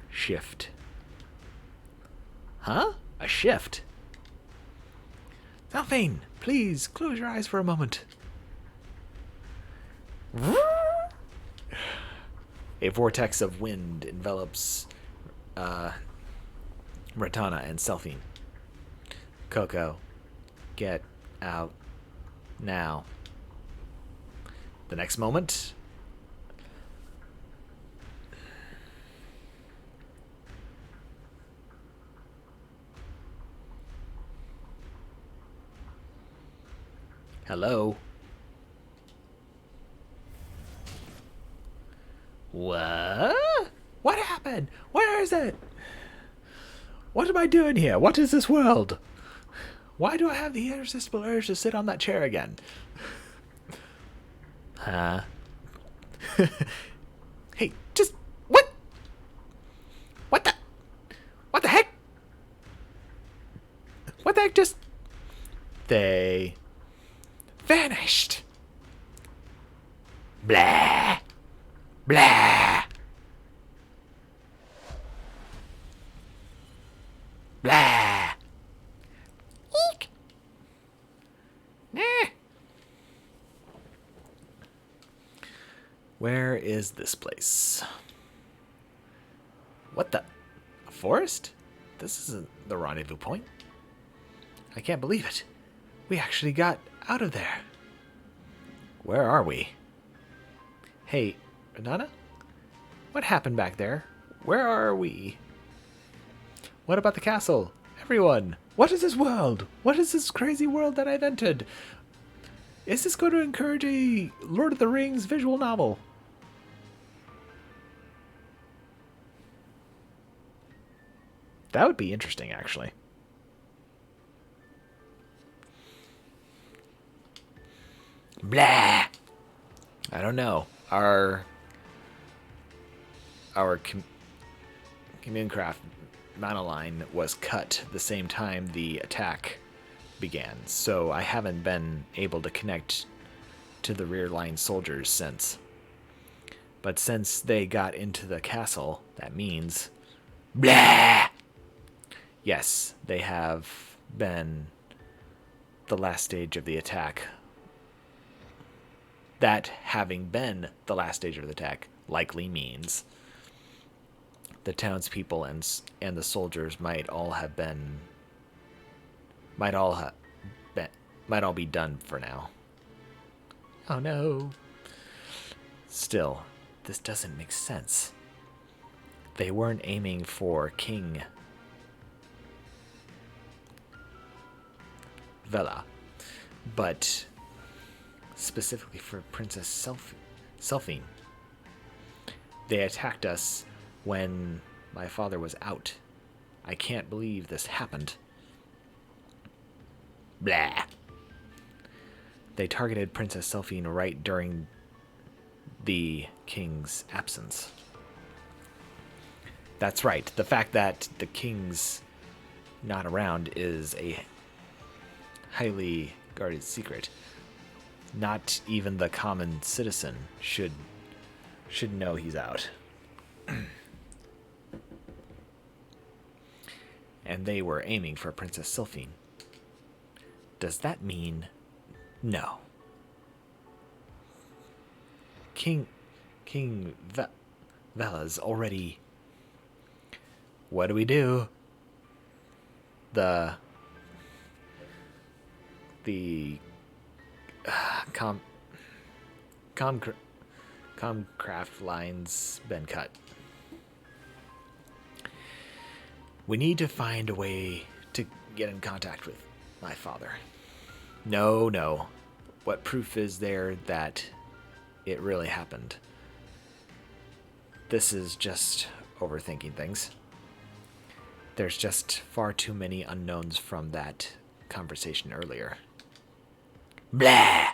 shift. Huh? A shift? Selphine, please close your eyes for a moment. A vortex of wind envelops Ratana and Selphine. Coco, get out now. The next moment, hello? What? What happened? Where is it? What am I doing here? What is this world? Why do I have the irresistible urge to sit on that chair again? Huh? Hey, just... What? What the... What the heck? What the heck just... They... vanished. Blah. Blah. Blah. Eek. Nah. Where is this place? What the? A forest? This isn't the rendezvous point. I can't believe it. We actually got out of there. Where are we? Hey, Renata? What happened back there? Where are we? What about the castle? Everyone, what is this world? What is this crazy world that I've entered? Is this going to encourage a Lord of the Rings visual novel? That would be interesting, actually. Blah. I don't know. Our Communecraft monoline was cut the same time the attack began, so I haven't been able to connect to the rear line soldiers since. But since they got into the castle, that means blah. Yes, they have been the last stage of the attack. That having been the last stage of the attack likely means the townspeople and the soldiers might all be done for now. Oh no. Still, this doesn't make sense. They weren't aiming for King Vela, but specifically for Princess Selphine. They attacked us when my father was out. I can't believe this happened. Blah. They targeted Princess Selphine right during the king's absence. That's right. The fact that the king's not around is a highly guarded secret. Not even the common citizen should know he's out. And they were aiming for Princess Selphine. Does that mean no? King Vela's already. What do we do? The Comcraft line's been cut. We need to find a way to get in contact with my father. No. What proof is there that it really happened? This is just overthinking things. There's just far too many unknowns from that conversation earlier. Blah!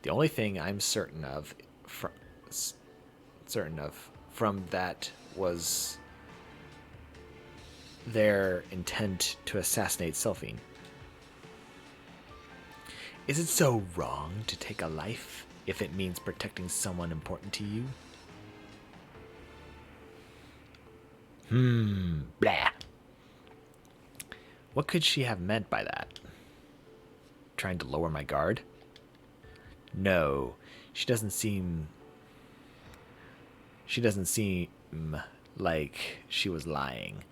The only thing I'm certain of from that was their intent to assassinate Selphine. Is it so wrong to take a life if it means protecting someone important to you? Blah. What could she have meant by that? Trying to lower my guard? No, she doesn't seem like she was lying.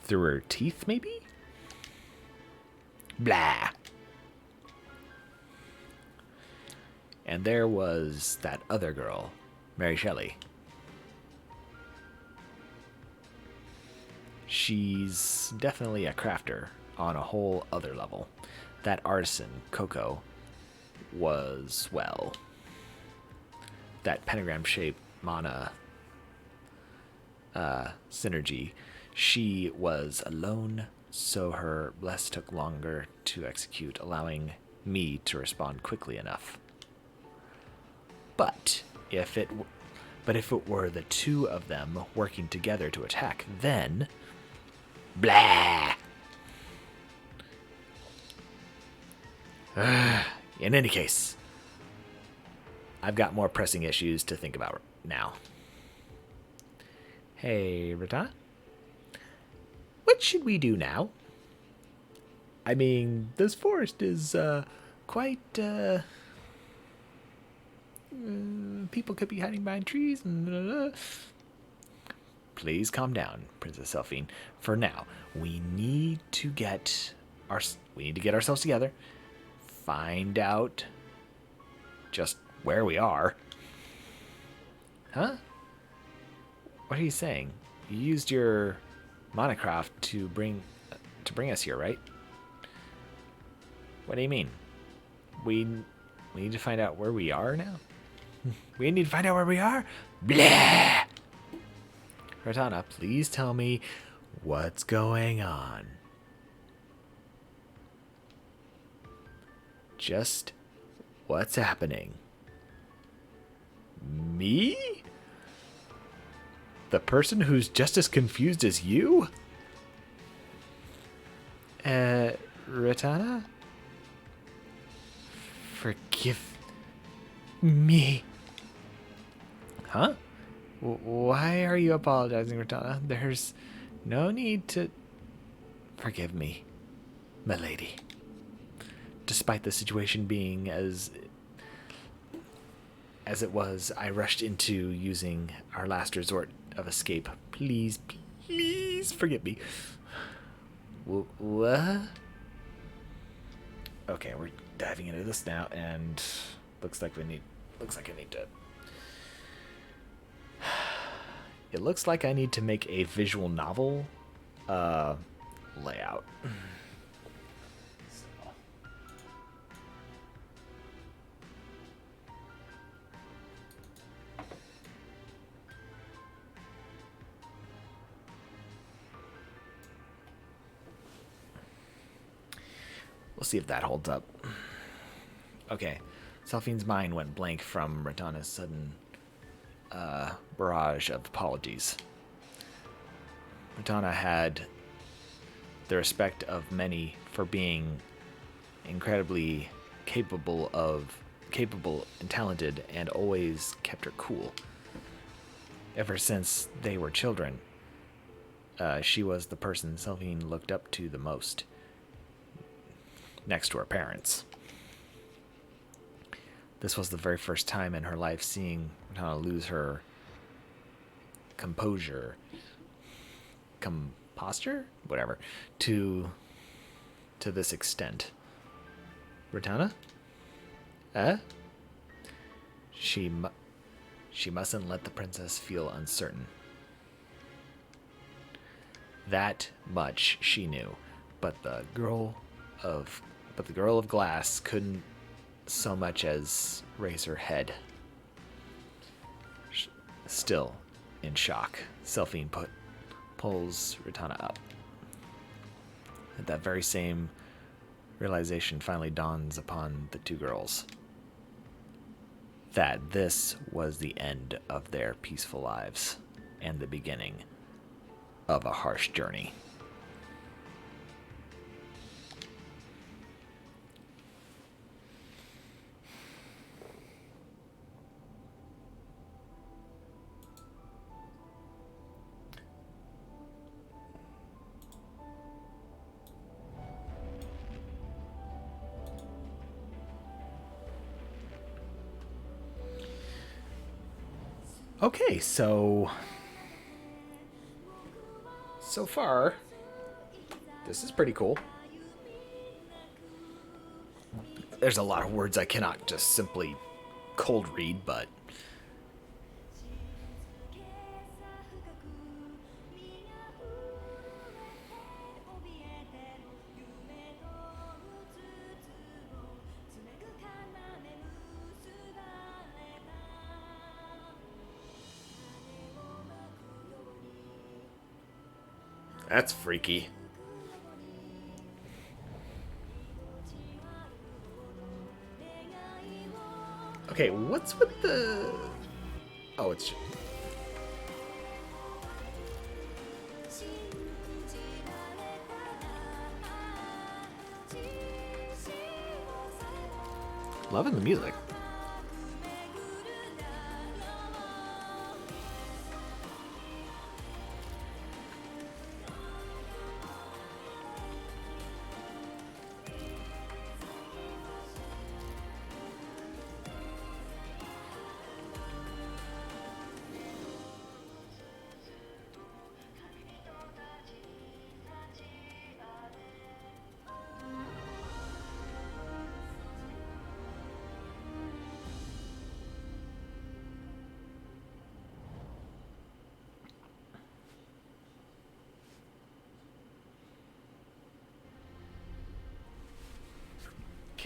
Through her teeth, maybe? Blah. And there was that other girl, Mary Shelley. She's definitely a crafter on a whole other level. That artisan, Coco, was, well, that pentagram-shaped mana synergy. She was alone, so her bless took longer to execute, allowing me to respond quickly enough. But if it were the two of them working together to attack, then blah. In any case, I've got more pressing issues to think about now. Hey, Rita? What should we do now? I mean, this forest is quite people could be hiding behind trees and Please calm down, Princess Selphine. For now, we need to get ourselves together, find out just where we are, Huh? What are you saying? You used your monocraft to bring us here, right? What do you mean? We need to find out where we are now? We need to find out where we are? Blah! Cortana, please tell me what's going on. Just what's happening? Me? The person who's just as confused as you? Ratana? Forgive me. Huh? Why are you apologizing, Ratana? There's no need to... Forgive me, milady. Despite the situation being as it was, I rushed into using our last resort of escape. Please, please forgive me. What? Okay, we're diving into this now, and looks like I need to. It looks like I need to make a visual novel layout. We'll see if that holds up. Okay. Selphine's mind went blank from Ratana's sudden barrage of apologies. Ratana had the respect of many for being incredibly capable and talented, and always kept her cool. Ever since they were children, she was the person Selphine looked up to the most, next to her parents. This was the very first time in her life seeing Ratana lose her composure, composture, whatever, to this extent. Ratana? She mustn't let the princess feel uncertain. That much she knew, but the girl of glass couldn't so much as raise her head. Still in shock, Selphine pulls Ratana up. At that very same realization finally dawns upon the two girls that this was the end of their peaceful lives and the beginning of a harsh journey. Okay, so far, this is pretty cool. There's a lot of words I cannot just simply cold read, but that's freaky. Okay, what's with the... Oh, it's... Loving the music.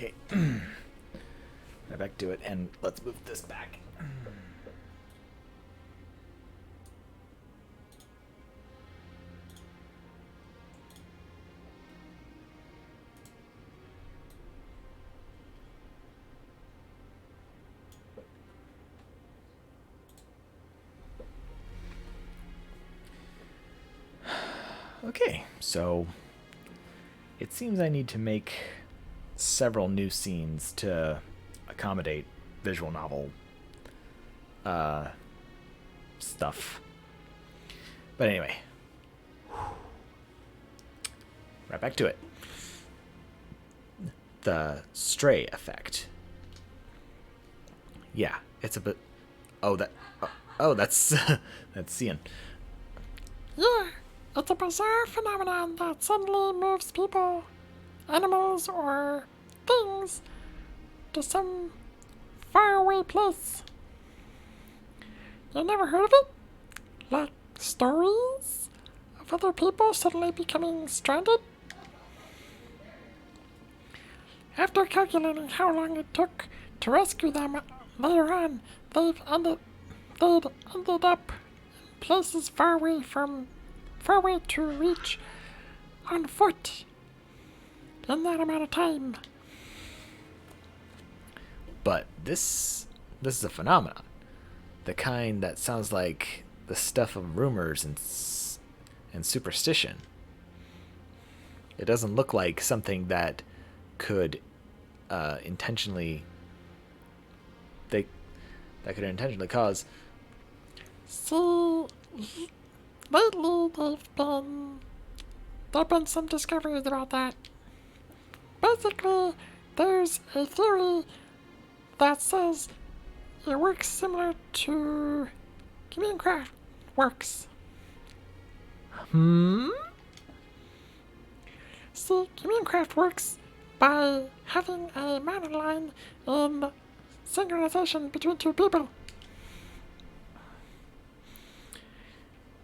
Okay. Right back to it, and let's move this back. Okay, so it seems I need to make several new scenes to accommodate visual novel stuff. But anyway, right back to it. The stray effect. Yeah, it's a bit. Oh, that's that's Cian. Yeah, it's a bizarre phenomenon that suddenly moves people, animals, or things to some faraway place. You never heard of it? Like stories of other people suddenly becoming stranded? After calculating how long it took to rescue them later on, they'd ended up in places far away to reach on foot in that amount of time. But this is a phenomenon, the kind that sounds like the stuff of rumors and superstition. It doesn't look like something that could intentionally that could intentionally cause. See, lately there've been some discoveries about that. Basically, there's a theory that says it works similar to Minecraft works. Hmm. See, Minecraft works by having a monoline in synchronization between two people.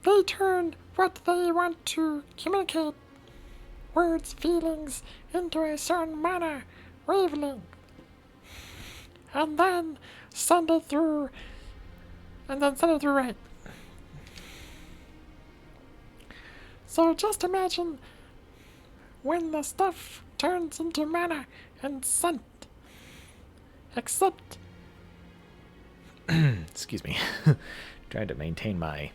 They turn what they want to communicate, words, feelings, into a certain mana wavelength, and then send it through, right. So just imagine when the stuff turns into mana and sent. Except, Excuse me. Trying to maintain that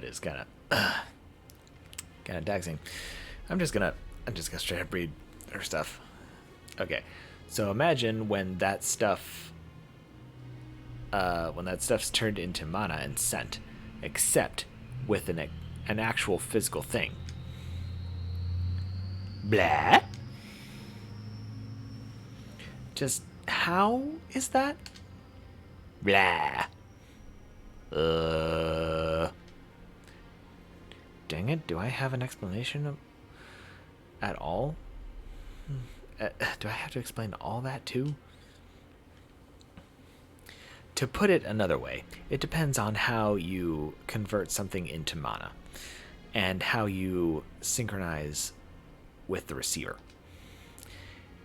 is kind of taxing. I'm just gonna straight up read her stuff. Okay, so imagine when that stuff's turned into mana and sent, except with an actual physical thing. Blah. Just how is that? Blah. Dang it, do I have an explanation at all? Do I have to explain all that too? To put it another way, it depends on how you convert something into mana and how you synchronize with the receiver.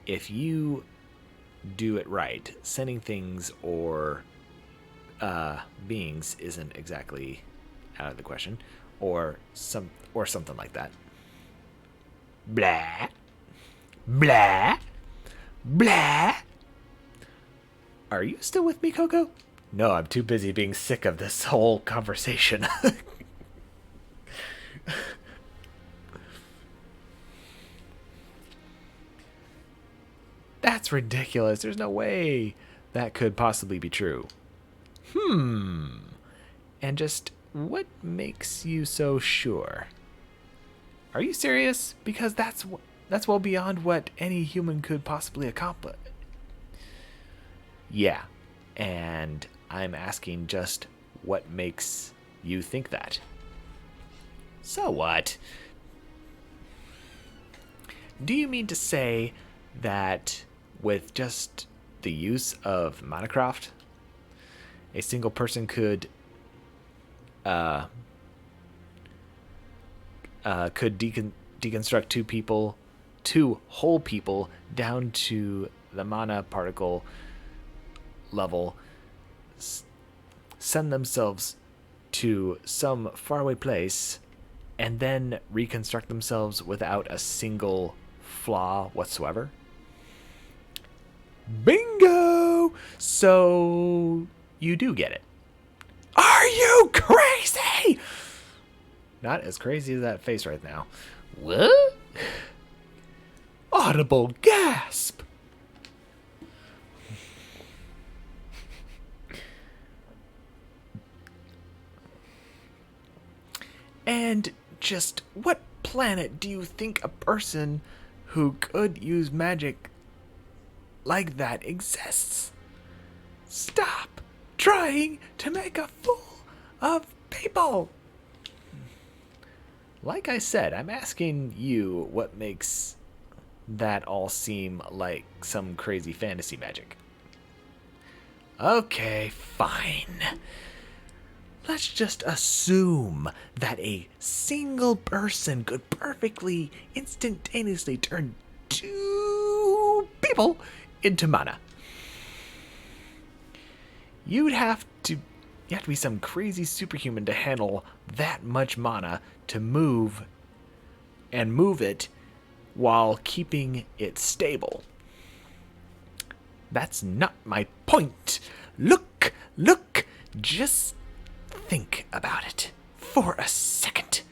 If you do it right, sending things or beings isn't exactly out of the question, or something like that. Blah, blah, blah. Are you still with me, Coco? No, I'm too busy being sick of this whole conversation. That's ridiculous. There's no way that could possibly be true. And just what makes you so sure? Are you serious? Because that's well beyond what any human could possibly accomplish. Yeah, and I'm asking just what makes you think that. So what? Do you mean to say that with just the use of Minecraft, a single person could deconstruct two people two whole people down to the mana particle level, send themselves to some faraway place, and then reconstruct themselves without a single flaw whatsoever? Bingo! So you do get it. Are you crazy? Not as crazy as that face right now. What? Audible gasp. And just what planet do you think a person who could use magic like that exists? Stop trying to make a fool of people. Like I said, I'm asking you what makes that all seem like some crazy fantasy magic. Okay, fine. Let's just assume that a single person could perfectly, instantaneously turn two people into mana. You have to be some crazy superhuman to handle that much mana to move it while keeping it stable. That's not my point. Look, just think about it for a second.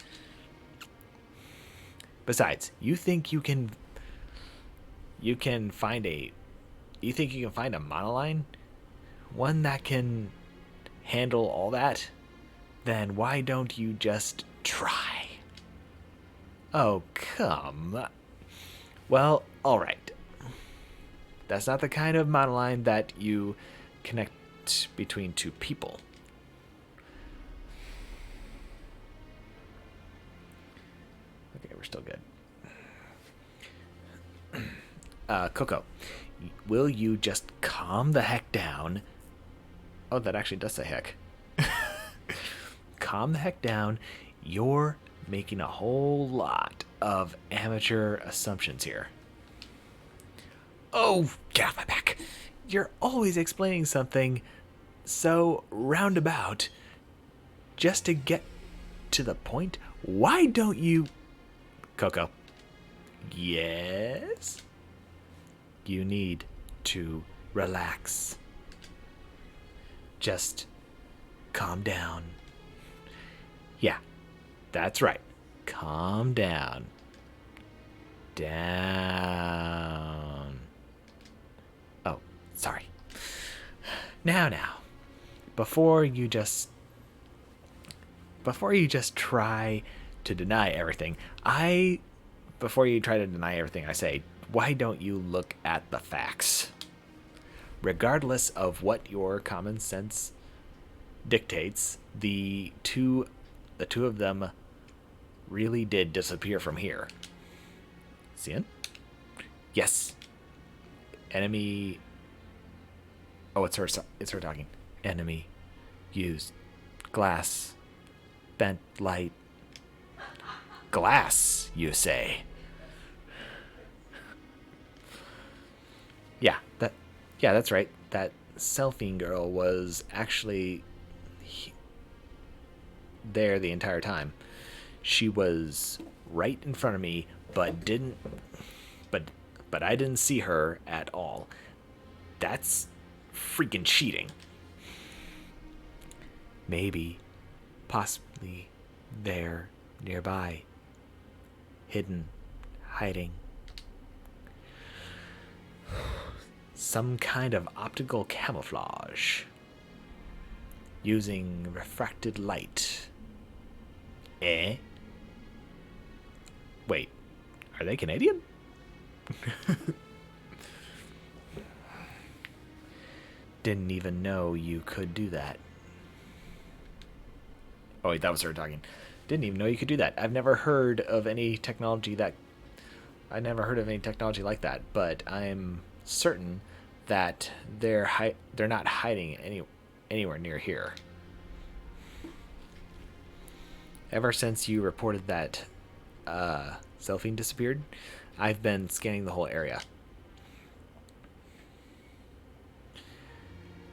Besides, you think you can find a monoline? One that can handle all that? Then why don't you just try? Oh, come. Well, alright. That's not the kind of monoline that you connect between two people. Okay, we're still good. Coco, will you just calm the heck down? Oh, that actually does say heck. Calm the heck down. You're making a whole lot of amateur assumptions here. Oh, get off my back. You're always explaining something so roundabout just to get to the point. Why don't you... Coco. Yes? You need to relax. Just calm down. Yeah, that's right. Calm down. Down. Oh, sorry. Now. Before you just try to deny everything, I say, why don't you look at the facts? Regardless of what your common sense dictates, the two of them really did disappear from here. Seeing? Yes. Enemy. Oh, it's her talking. Enemy used glass, bent light. Glass, you say? Yeah, that's right. That Selphine girl was actually there the entire time. She was right in front of me, but I didn't see her at all. That's freaking cheating. Maybe, possibly there, nearby, hidden, hiding. Some kind of optical camouflage using refracted light. Eh? Wait, are they Canadian? Didn't even know you could do that. Oh wait, that was her talking. Didn't even know you could do that. I've never heard of any technology like that, but I'm certain that they're not hiding anywhere near here. Ever since you reported that Selphine disappeared, I've been scanning the whole area,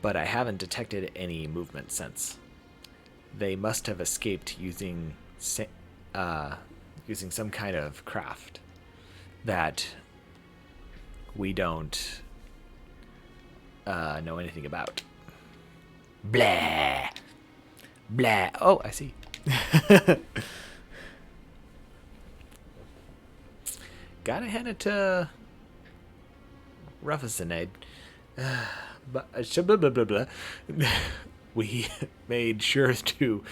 but I haven't detected any movement since. They must have escaped using some kind of craft that we don't know anything about. Blah. Blah. Oh, I see. Gotta hand it to Ruffisanade. But blah, blah, blah, blah. We made sure to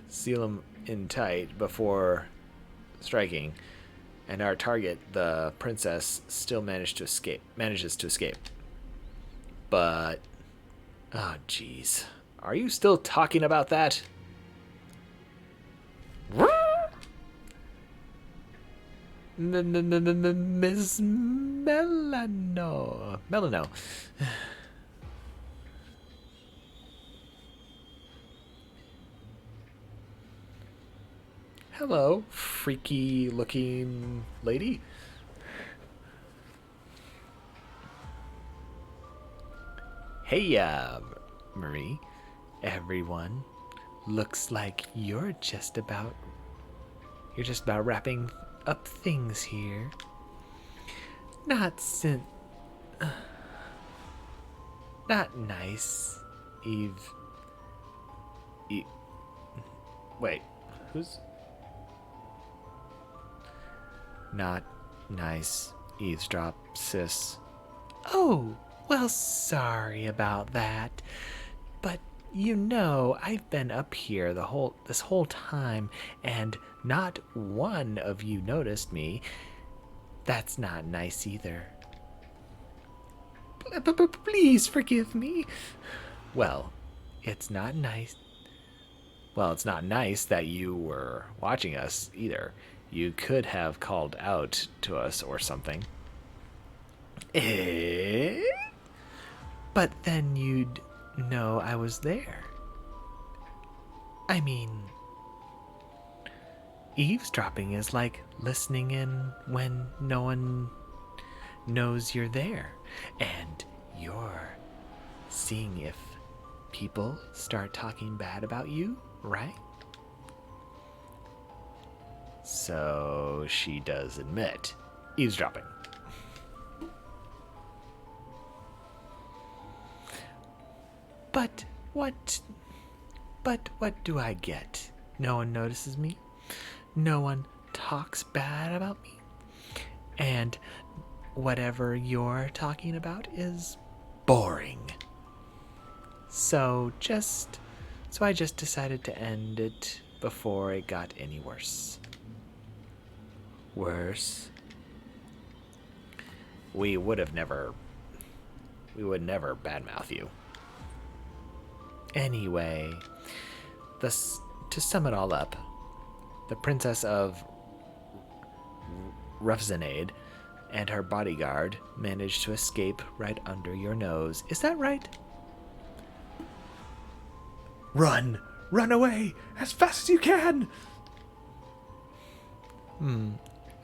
seal him in tight before striking, and our target, the princess, still manages to escape. But oh jeez. Are you still talking about that? Miss Melano. Hello, freaky looking lady. Hey, Marie. Everyone. Looks like you're just about wrapping up things here. Not nice, Eve. Wait, who's... Not nice, eavesdrop, sis. Oh, well, sorry about that. But you know, I've been up here this whole time, and not one of you noticed me. That's not nice either. Please forgive me. Well, it's not nice. Well, it's not nice that you were watching us either. You could have called out to us or something. Eh? But then you'd know I was there. I mean, eavesdropping is like listening in when no one knows you're there. And you're seeing if people start talking bad about you, right? So she does admit eavesdropping. But what do I get? No one notices me. No one talks bad about me. And whatever you're talking about is boring. So I just decided to end it before it got any worse. Worse? We would never badmouth you. Anyway, to sum it all up, the Princess of Ruffisanade and her bodyguard managed to escape right under your nose. Is that right? Run! Run away! As fast as you can!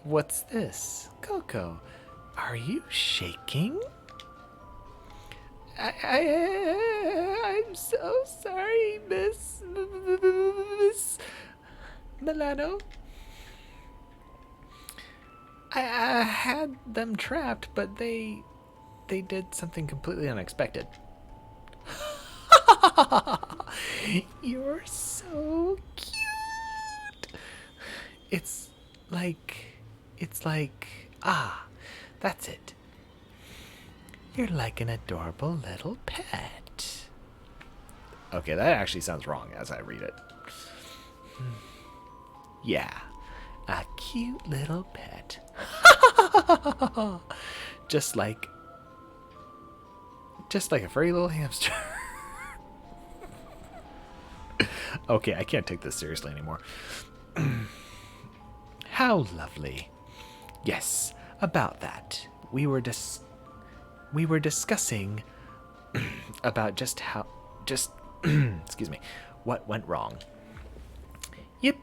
What's this? Coco, are you shaking? I'm so sorry, Miss Milano. I had them trapped, but they did something completely unexpected. You're so cute. It's like, that's it. You're like an adorable little pet. Okay, that actually sounds wrong as I read it. Yeah, a cute little pet. Just like a furry little hamster. Okay, I can't take this seriously anymore. How lovely. Yes, about that. We were discussing about just excuse me, what went wrong. Yep.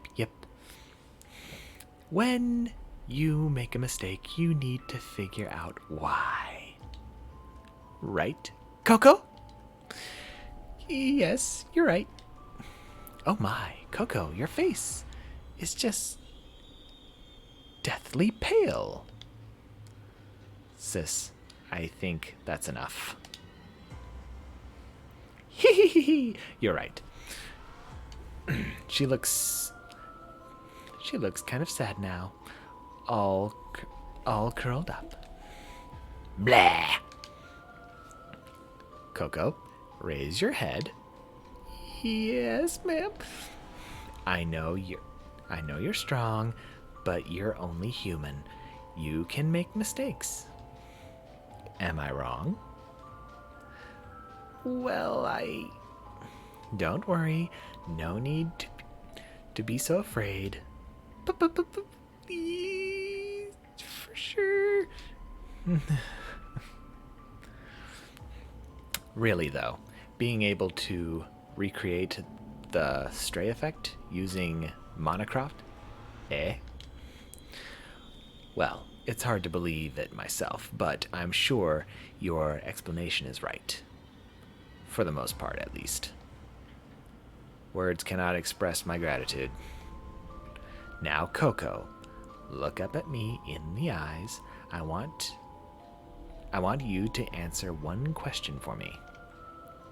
When you make a mistake, you need to figure out why. Right, Coco? Yes, you're right. Oh my, Coco, your face is just deathly pale. Sis, I think that's enough. Hee. You're right. She looks kind of sad now, all curled up. Blah. Coco, raise your head. Yes, ma'am. I know you're strong, but you're only human. You can make mistakes. Am I wrong? Well, don't worry. No need to be so afraid. For sure. Really, though, being able to recreate the stray effect using Monocroft, Well, it's hard to believe it myself, but I'm sure your explanation is right. For the most part, at least. Words cannot express my gratitude. Now, Coco, look up at me in the eyes. I want you to answer one question for me.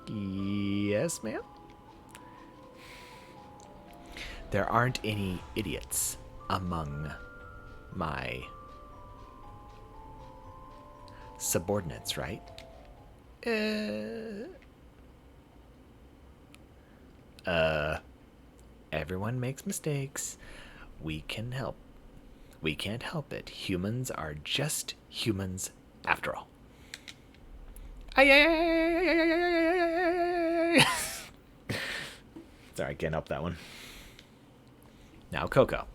Yes, ma'am? There aren't any idiots among my subordinates, right? Everyone makes mistakes. We can't help it. Humans are just humans after all. Sorry, I can't help that one. Now, Coco,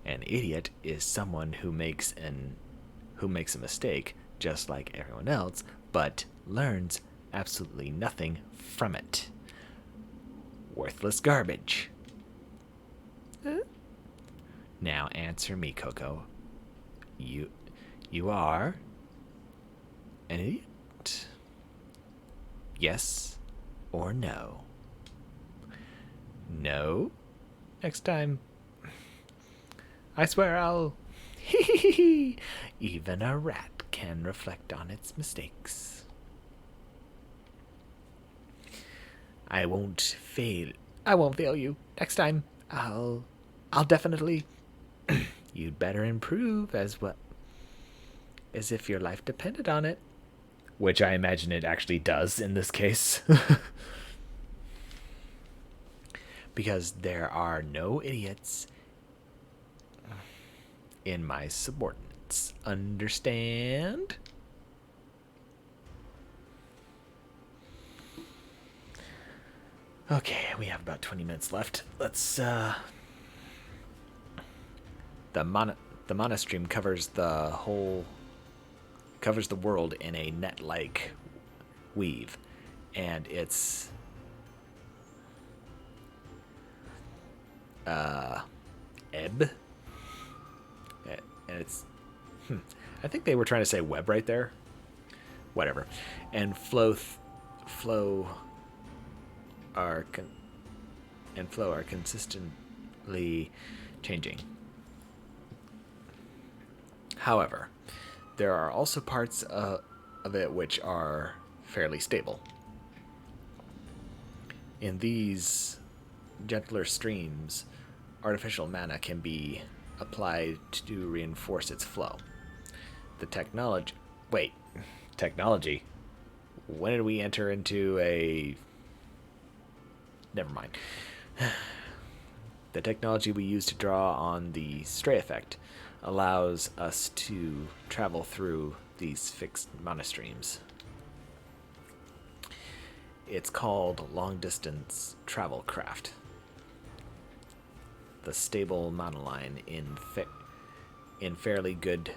an idiot is someone who makes a mistake just like everyone else, but learns absolutely nothing from it. Worthless garbage. Now answer me, Coco. You are an idiot? Yes or no? No? Next time. I swear I'll... Even a rat can reflect on its mistakes. I won't fail you. Next time, I'll definitely... You'd better improve as if your life depended on it. Which I imagine it actually does in this case. Because there are no idiots in my subordinates. Understand? Okay, we have about 20 minutes left. Let's the monostream covers the world in a net-like weave, and it's ebb, and it's I think they were trying to say web right there. Whatever, and flow are consistently changing. However, there are also parts of it which are fairly stable. In these gentler streams, artificial mana can be applied to reinforce its flow. The technology... Wait, technology? When did we enter into a... Never mind. The technology we use to draw on the stray effect allows us to travel through these fixed monostreams. It's called long-distance travel craft. The stable monoline in fairly good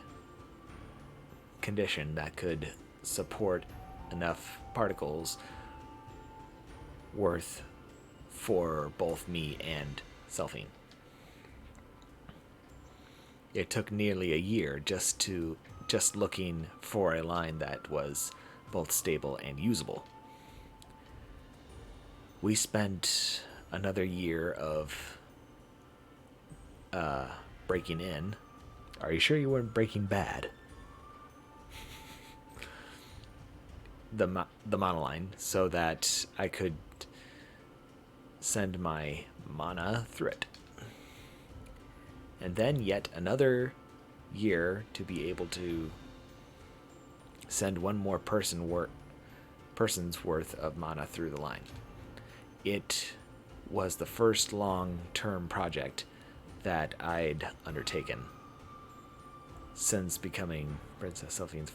condition that could support enough particles worth for both me and Selphine. It took nearly a year just looking for a line that was both stable and usable. We spent another year of breaking in. Are you sure you weren't breaking bad? The monoline, so that I could send my mana through it. And then yet another year to be able to send one more person's worth of mana through the line. It was the first long-term project that I'd undertaken since becoming Princess Sylphine's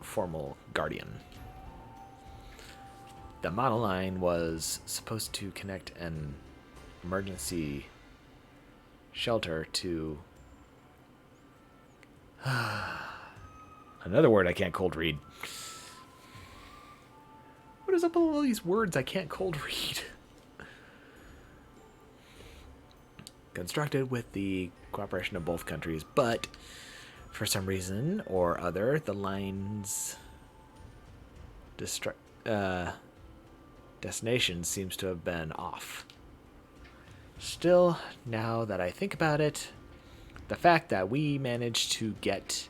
formal guardian. The monoline was supposed to connect an emergency shelter to another word I can't cold read. What is up with all these words I can't cold read? Constructed with the cooperation of both countries, but for some reason or other, the line's destination seems to have been off. Still, now that I think about it, the fact that we managed to get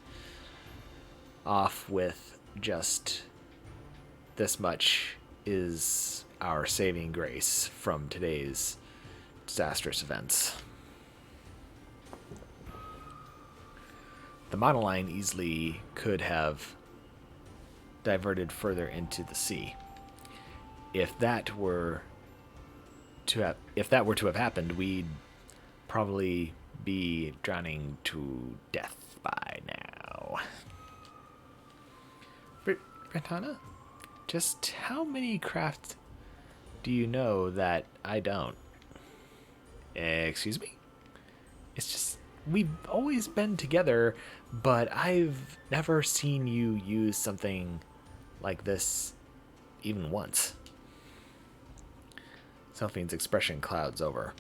off with just this much is our saving grace from today's disastrous events. The monoline easily could have diverted further into the sea. If that were to have happened, we'd probably be drowning to death by now. Brentana, just how many craft do you know that I don't? Excuse me? It's just, we've always been together, but I've never seen you use something like this even once. Sylphine's expression clouds over.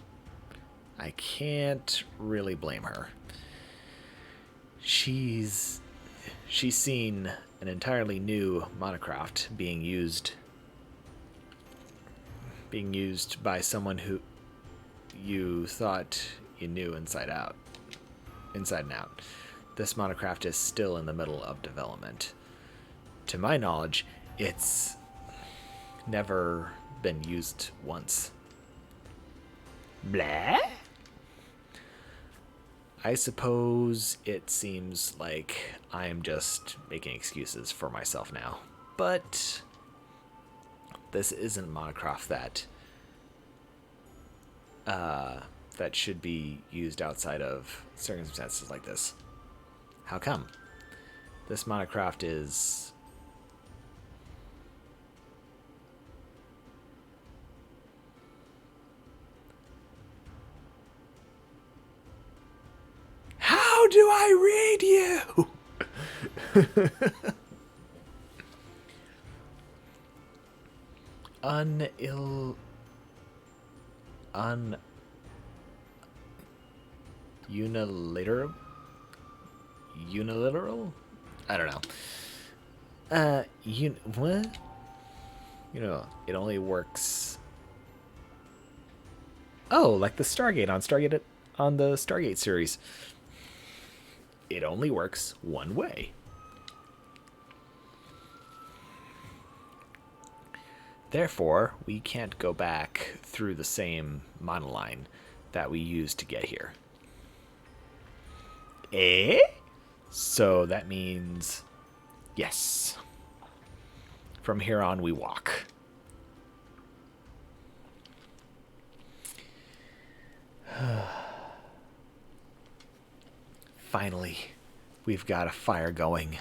I can't really blame her. She's seen an entirely new monocraft being used by someone who you thought you knew inside and out. This monocraft is still in the middle of development. To my knowledge, it's never been used once. Blah? I suppose it seems like I am just making excuses for myself now. But this isn't monocraft that should be used outside of circumstances like this. How come? This monocraft is... How do I read you? Unilateral? I don't know. What? You know, it only works. Oh, like the Stargate on the Stargate series. It only works one way. Therefore, we can't go back through the same monoline that we used to get here. Eh? So that means yes. From here on, we walk. Finally, we've got a fire going.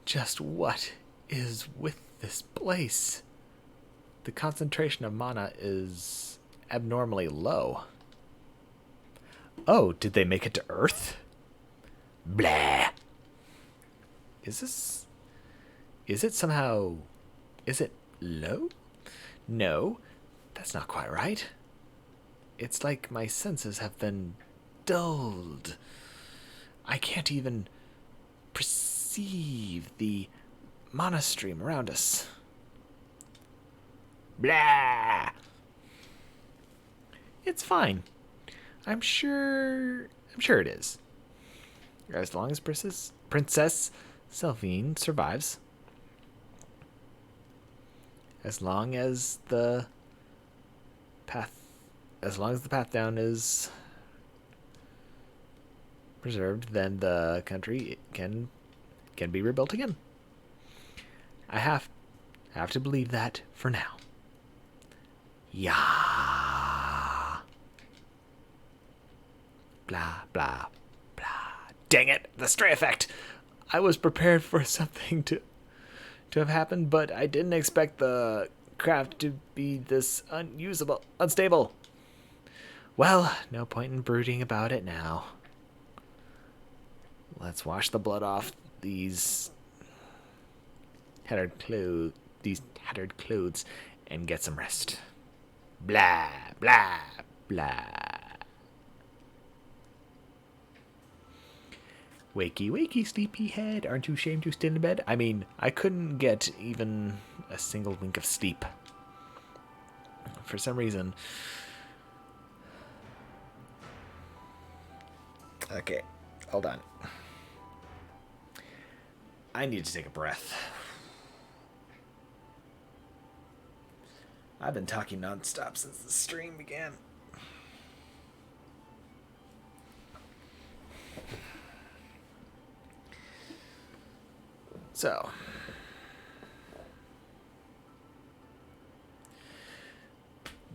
Just what is with this place? The concentration of mana is abnormally low. Oh, did they make it to Earth? Blah. Is it low? No, that's not quite right. It's like my senses have been dulled. I can't even perceive the mana stream around us. Blah! It's fine. I'm sure it is. As long as Princess Selvine survives. As long as the path down is preserved, then the country can be rebuilt again. I have to believe that for now. Yeah. Blah blah blah. Dang it, the stray effect. I was prepared for something to have happened, but I didn't expect the craft to be this unstable. Well, no point in brooding about it now. Let's wash the blood off these tattered clothes and get some rest. Blah, blah, blah. Wakey, wakey, sleepyhead. Aren't you ashamed to stay in bed? I mean, I couldn't get even a single wink of sleep. For some reason. Okay, hold on. I need to take a breath. I've been talking nonstop since the stream began. So,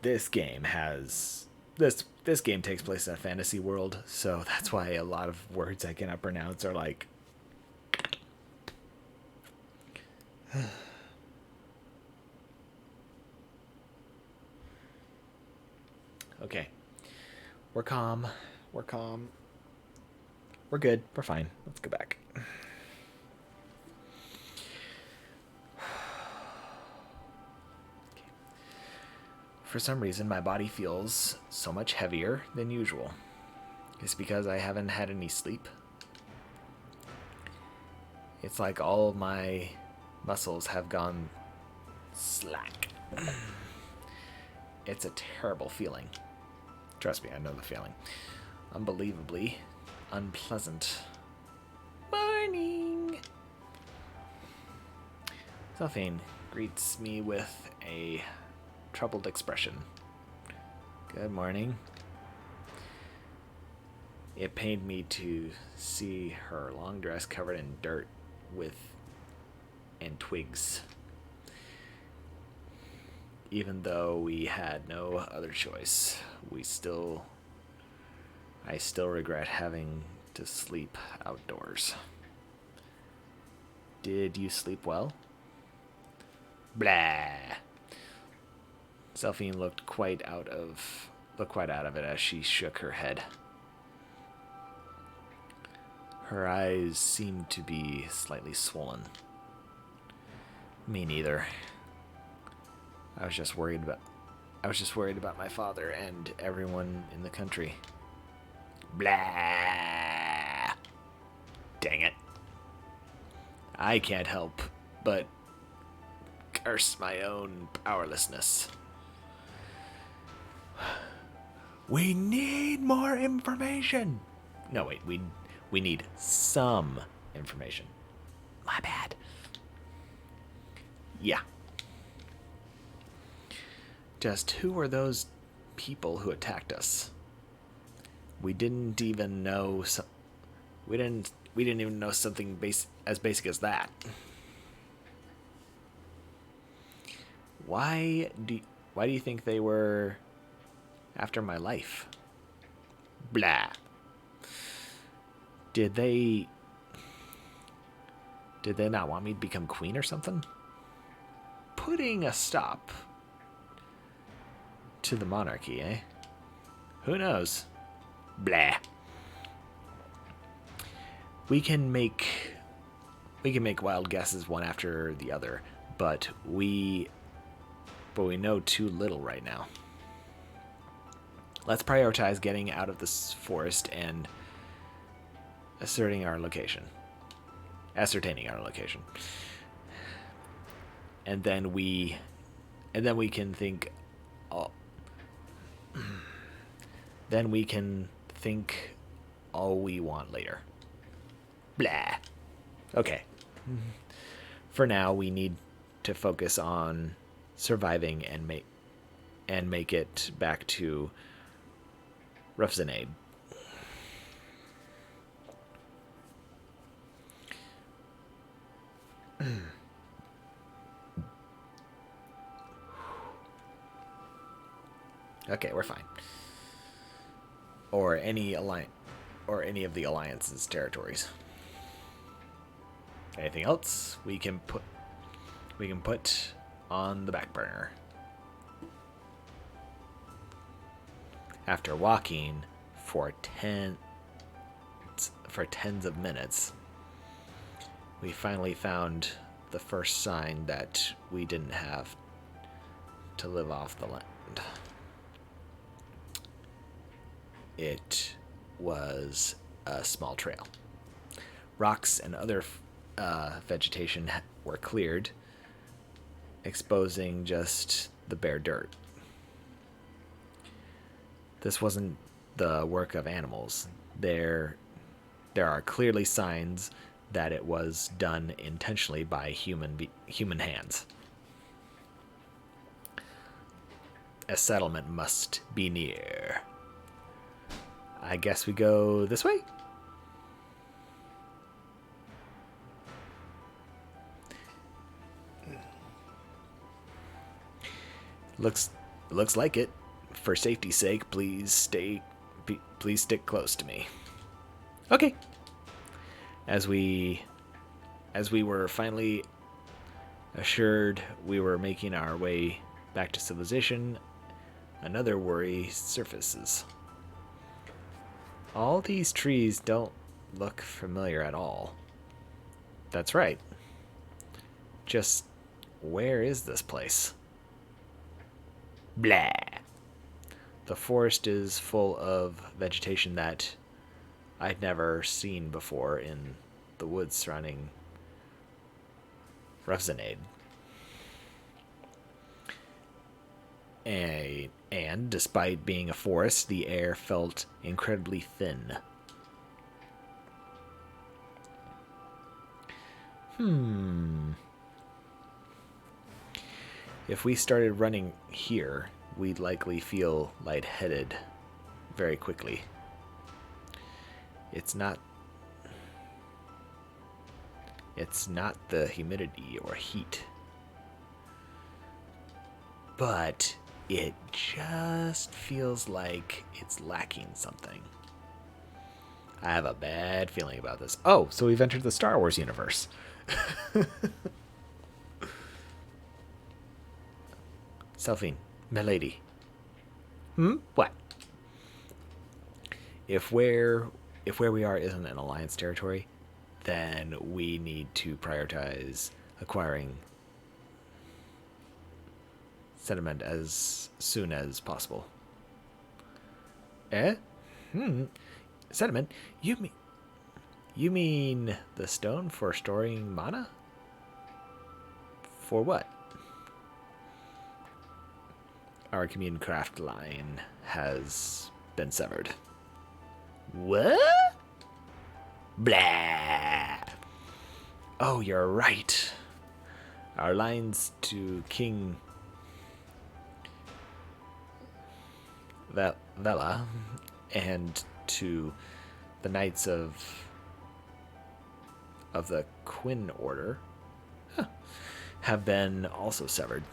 this game takes place in a fantasy world, so that's why a lot of words I cannot pronounce are like okay. We're calm. We're good. We're fine. Let's go back. For some reason, my body feels so much heavier than usual. It's because I haven't had any sleep. It's like all of my muscles have gone slack. It's a terrible feeling. Trust me, I know the feeling. Unbelievably unpleasant. Morning! Zelphine greets me with a troubled expression. Good morning. It pained me to see her long dress covered in dirt and twigs. Even though we had no other choice, I still regret having to sleep outdoors. Did you sleep well? Blah. Zelphine looked quite out of it as she shook her head. Her eyes seemed to be slightly swollen. Me neither. I was just worried about my father and everyone in the country. Blah. Dang it. I can't help but curse my own powerlessness. We need more information. No, wait, we need some information. My bad. Yeah. Just who were those people who attacked us? We didn't even know we didn't even know something as basic as that. Why do you think they were after my life? Blah. Did they not want me to become queen or something? Putting a stop to the monarchy, eh? Who knows? Blah. We can make wild guesses one after the other, but we know too little right now. let's prioritize getting out of this forest and ascertaining our location. And then we can think then we can think all we want later. Blah. Okay. For now, we need to focus on surviving and make it back to Roughzenade. Okay, we're fine. Or any of the alliance's territories. Anything else we can put on the back burner. After walking for tens of minutes, we finally found the first sign that we didn't have to live off the land. It was a small trail. Rocks and other vegetation were cleared, exposing just the bare dirt. This wasn't the work of animals. There are clearly signs that it was done intentionally by human hands. A settlement must be near. I guess we go this way? Looks like it. For safety's sake, please stick close to me. Okay. As we were finally assured we were making our way back to civilization, another worry surfaces. All these trees don't look familiar at all. That's right. Just where is this place? Blah. The forest is full of vegetation that I'd never seen before in the woods surrounding Roughzenade. And despite being a forest, the air felt incredibly thin. If we started running here, we'd likely feel lightheaded very quickly. It's not the humidity or heat, but it just feels like it's lacking something. I have a bad feeling about this. Oh, so we've entered the Star Wars universe. Selphine, milady. What? If where we are isn't an alliance territory, then we need to prioritize acquiring sediment as soon as possible. Sediment? You mean the stone for storing mana? For what? Our commune craft line has been severed. What? Blah. Oh, you're right. Our lines to King Vela and to the Knights of the Quinn Order have been also severed.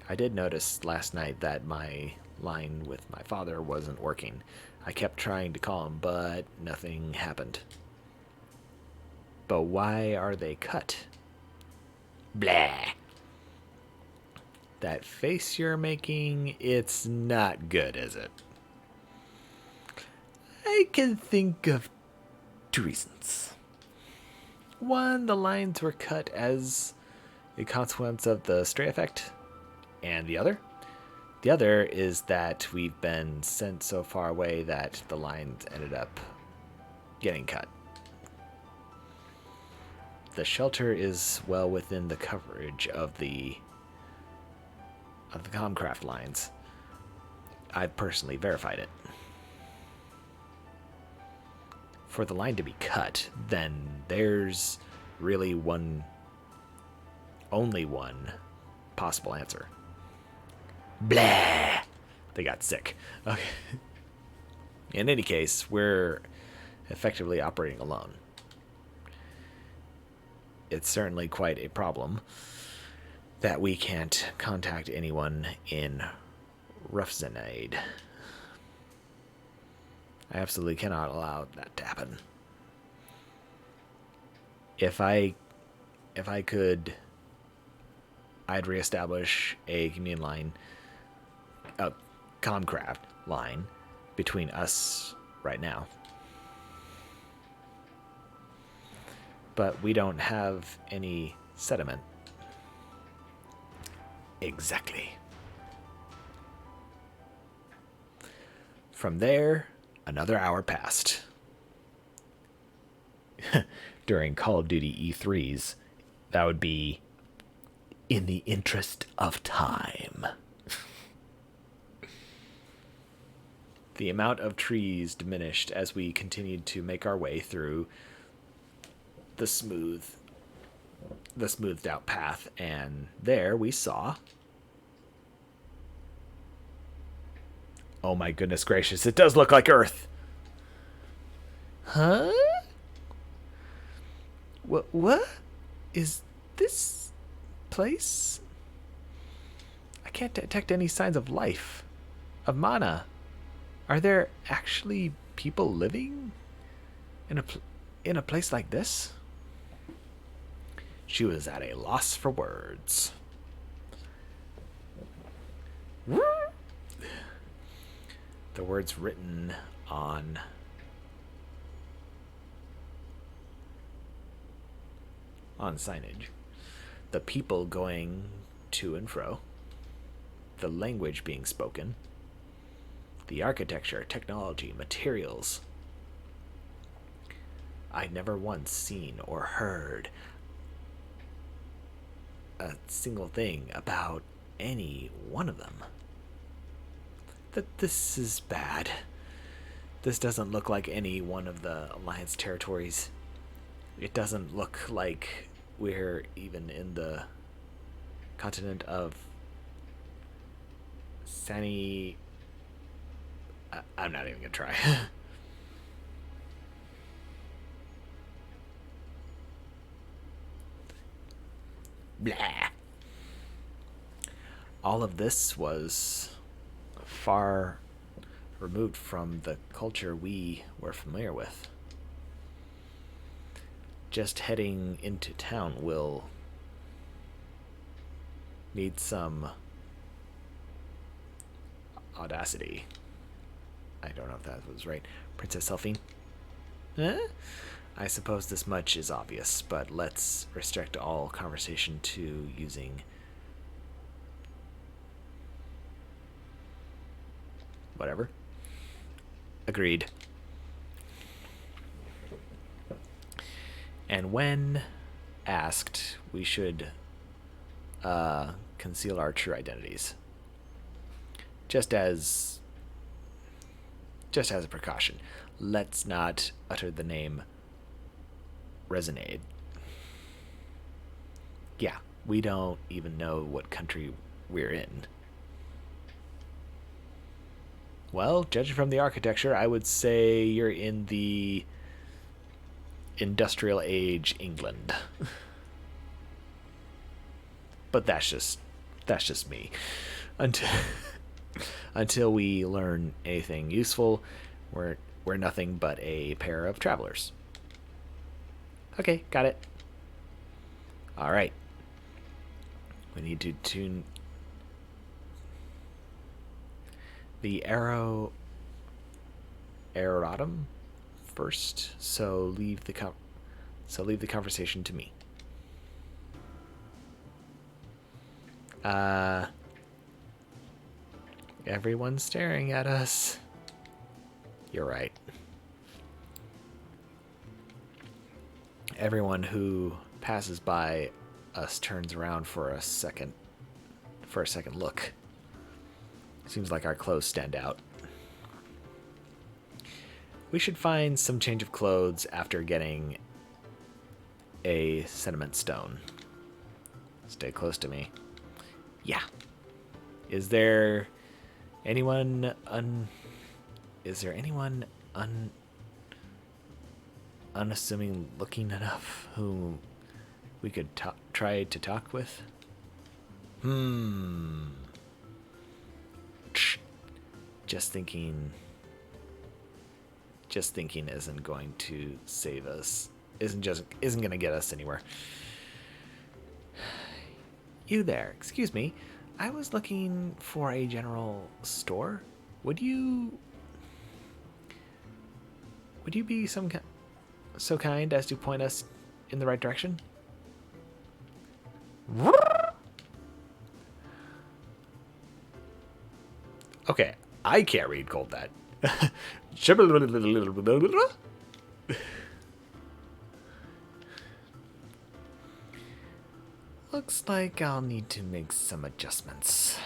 I did notice last night that my line with my father wasn't working. I kept trying to call him, but nothing happened. But why are they cut? Blah. That face you're making, it's not good, is it? I can think of two reasons. One, the lines were cut as a consequence of the stray effect. And the other, The other is that we've been sent so far away that the lines ended up getting cut. The shelter is well within the coverage of the Comcraft lines. I've personally verified it. For the line to be cut, then there's really only one possible answer. Blah! They got sick. Okay. In any case, we're effectively operating alone. It's certainly quite a problem that we can't contact anyone in Roughzenade. I absolutely cannot allow that to happen. If I could, I'd reestablish a communion line, a Comcraft line between us right now. But we don't have any sediment. Exactly. From there, another hour passed. During Call of Duty E3s, that would be in the interest of time. The amount of trees diminished as we continued to make our way through the smoothed out path, and there we saw, oh my goodness gracious, it does look like Earth. Huh? What is this place? I can't detect any signs of life, of mana. Are there actually people living in a place like this? She was at a loss for words. The words written on signage. The people going to and fro. The language being spoken. The architecture, technology, materials. I'd never once seen or heard a single thing about any one of them. This is bad. This doesn't look like any one of the Alliance territories. It doesn't look like we're even in the continent of Sani. I'm not even gonna try. Blah. All of this was far removed from the culture we were familiar with. Just heading into town will need some audacity. I don't know if that was right. Princess Selphine? Huh? I suppose this much is obvious, but let's restrict all conversation to using whatever. Agreed. And when asked, we should conceal our true identities. Just as a precaution. Let's not utter the name Resonade. Yeah, we don't even know what country we're in. Well, judging from the architecture, I would say you're in the industrial age England. But that's just me. Until we learn anything useful, we're nothing but a pair of travelers. Okay, got it. All right. We need to tune the aerodatum first. So leave the conversation to me. Everyone's staring at us. You're right. Everyone who passes by us turns around for a second look. Seems like our clothes stand out. We should find some change of clothes after getting a sentiment stone. Stay close to me. Yeah. Is there anyone unassuming looking enough who we could try to talk with? Just thinking isn't going to save us. Isn't going to get us anywhere. You there, excuse me. I was looking for a general store. Would you be so kind as to point us in the right direction? Okay, I can't read cold that. Looks like I'll need to make some adjustments.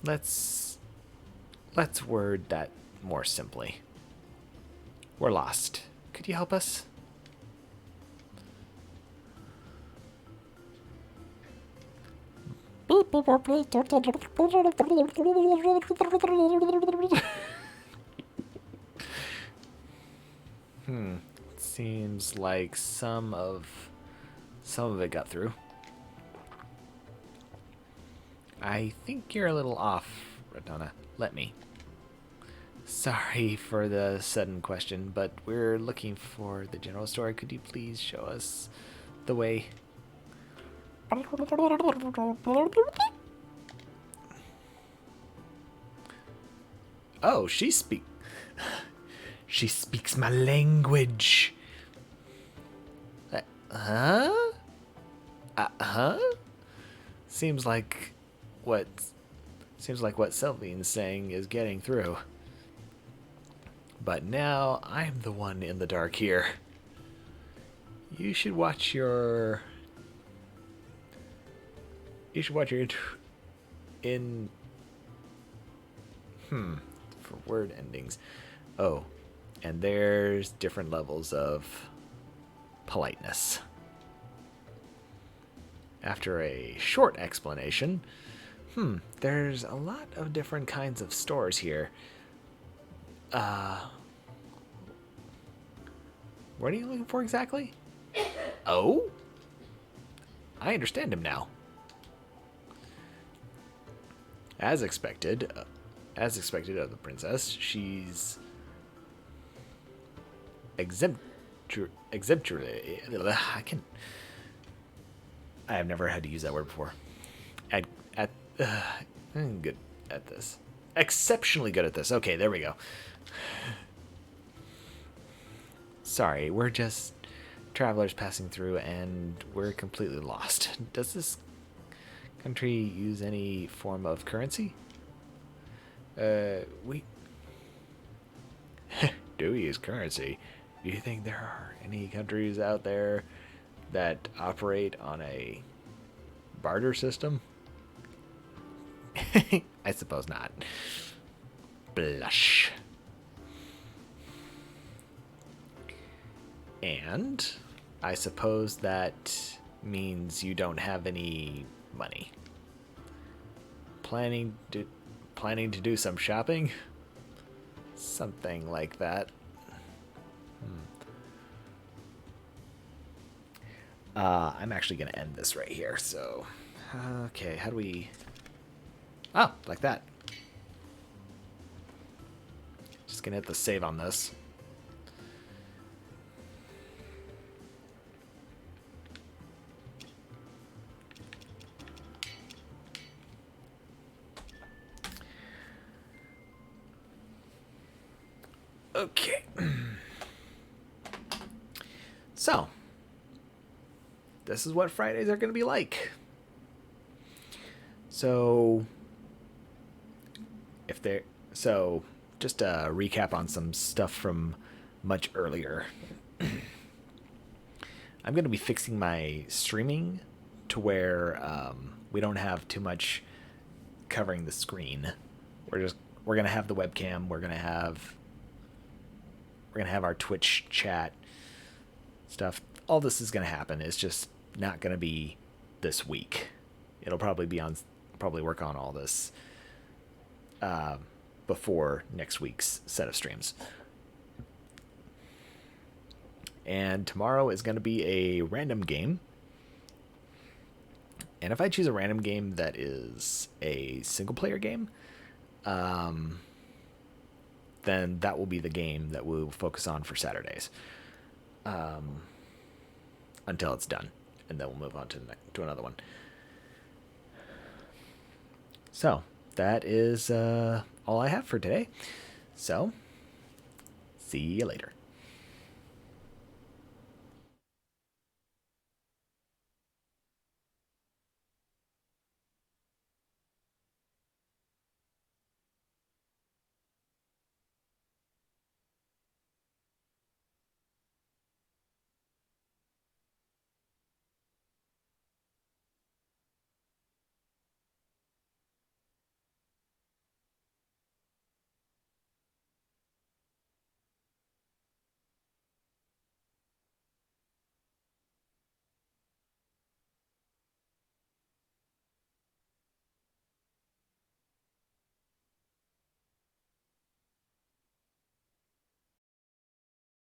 Let's word that more simply. We're lost. Could you help us? Seems like some of it got through. I think you're a little off, Radonna. Let me. Sorry for the sudden question, but we're looking for the general store. Could you please show us the way? Oh, she speaks my language. Huh? Huh? Seems like what Sylvian's saying is getting through. But now I'm the one in the dark here. You should watch your for word endings. Oh, and there's different levels of politeness. After a short explanation, there's a lot of different kinds of stores here. What are you looking for exactly? Oh? I understand him now. As expected of the princess, she's exemplary. I have never had to use that word before. I'm good at this. Exceptionally good at this. Okay, there we go. Sorry, we're just travelers passing through and we're completely lost. Does this country use any form of currency? We do we use currency? Do you think there are any countries out there that operate on a barter system? I suppose not. Blush. And I suppose that means you don't have any money. Planning to do some shopping? Something like that. I'm actually going to end this right here, so... Okay, how do we... Oh, like that. Just going to hit the save on this. Okay. So, this is what Fridays are going to be like. So, if there, so just a recap on some stuff from much earlier. I'm going to be fixing my streaming to where we don't have too much covering the screen. We're gonna have the webcam. We're gonna have our Twitch chat stuff. All this is gonna happen. It's just not gonna be this week. It'll probably work on all this before next week's set of streams. And tomorrow is going to be a random game. And if I choose a random game that is a single player game, then that will be the game that we'll focus on for Saturdays until it's done. And then we'll move on to another one. So that is all I have for today. So see you later.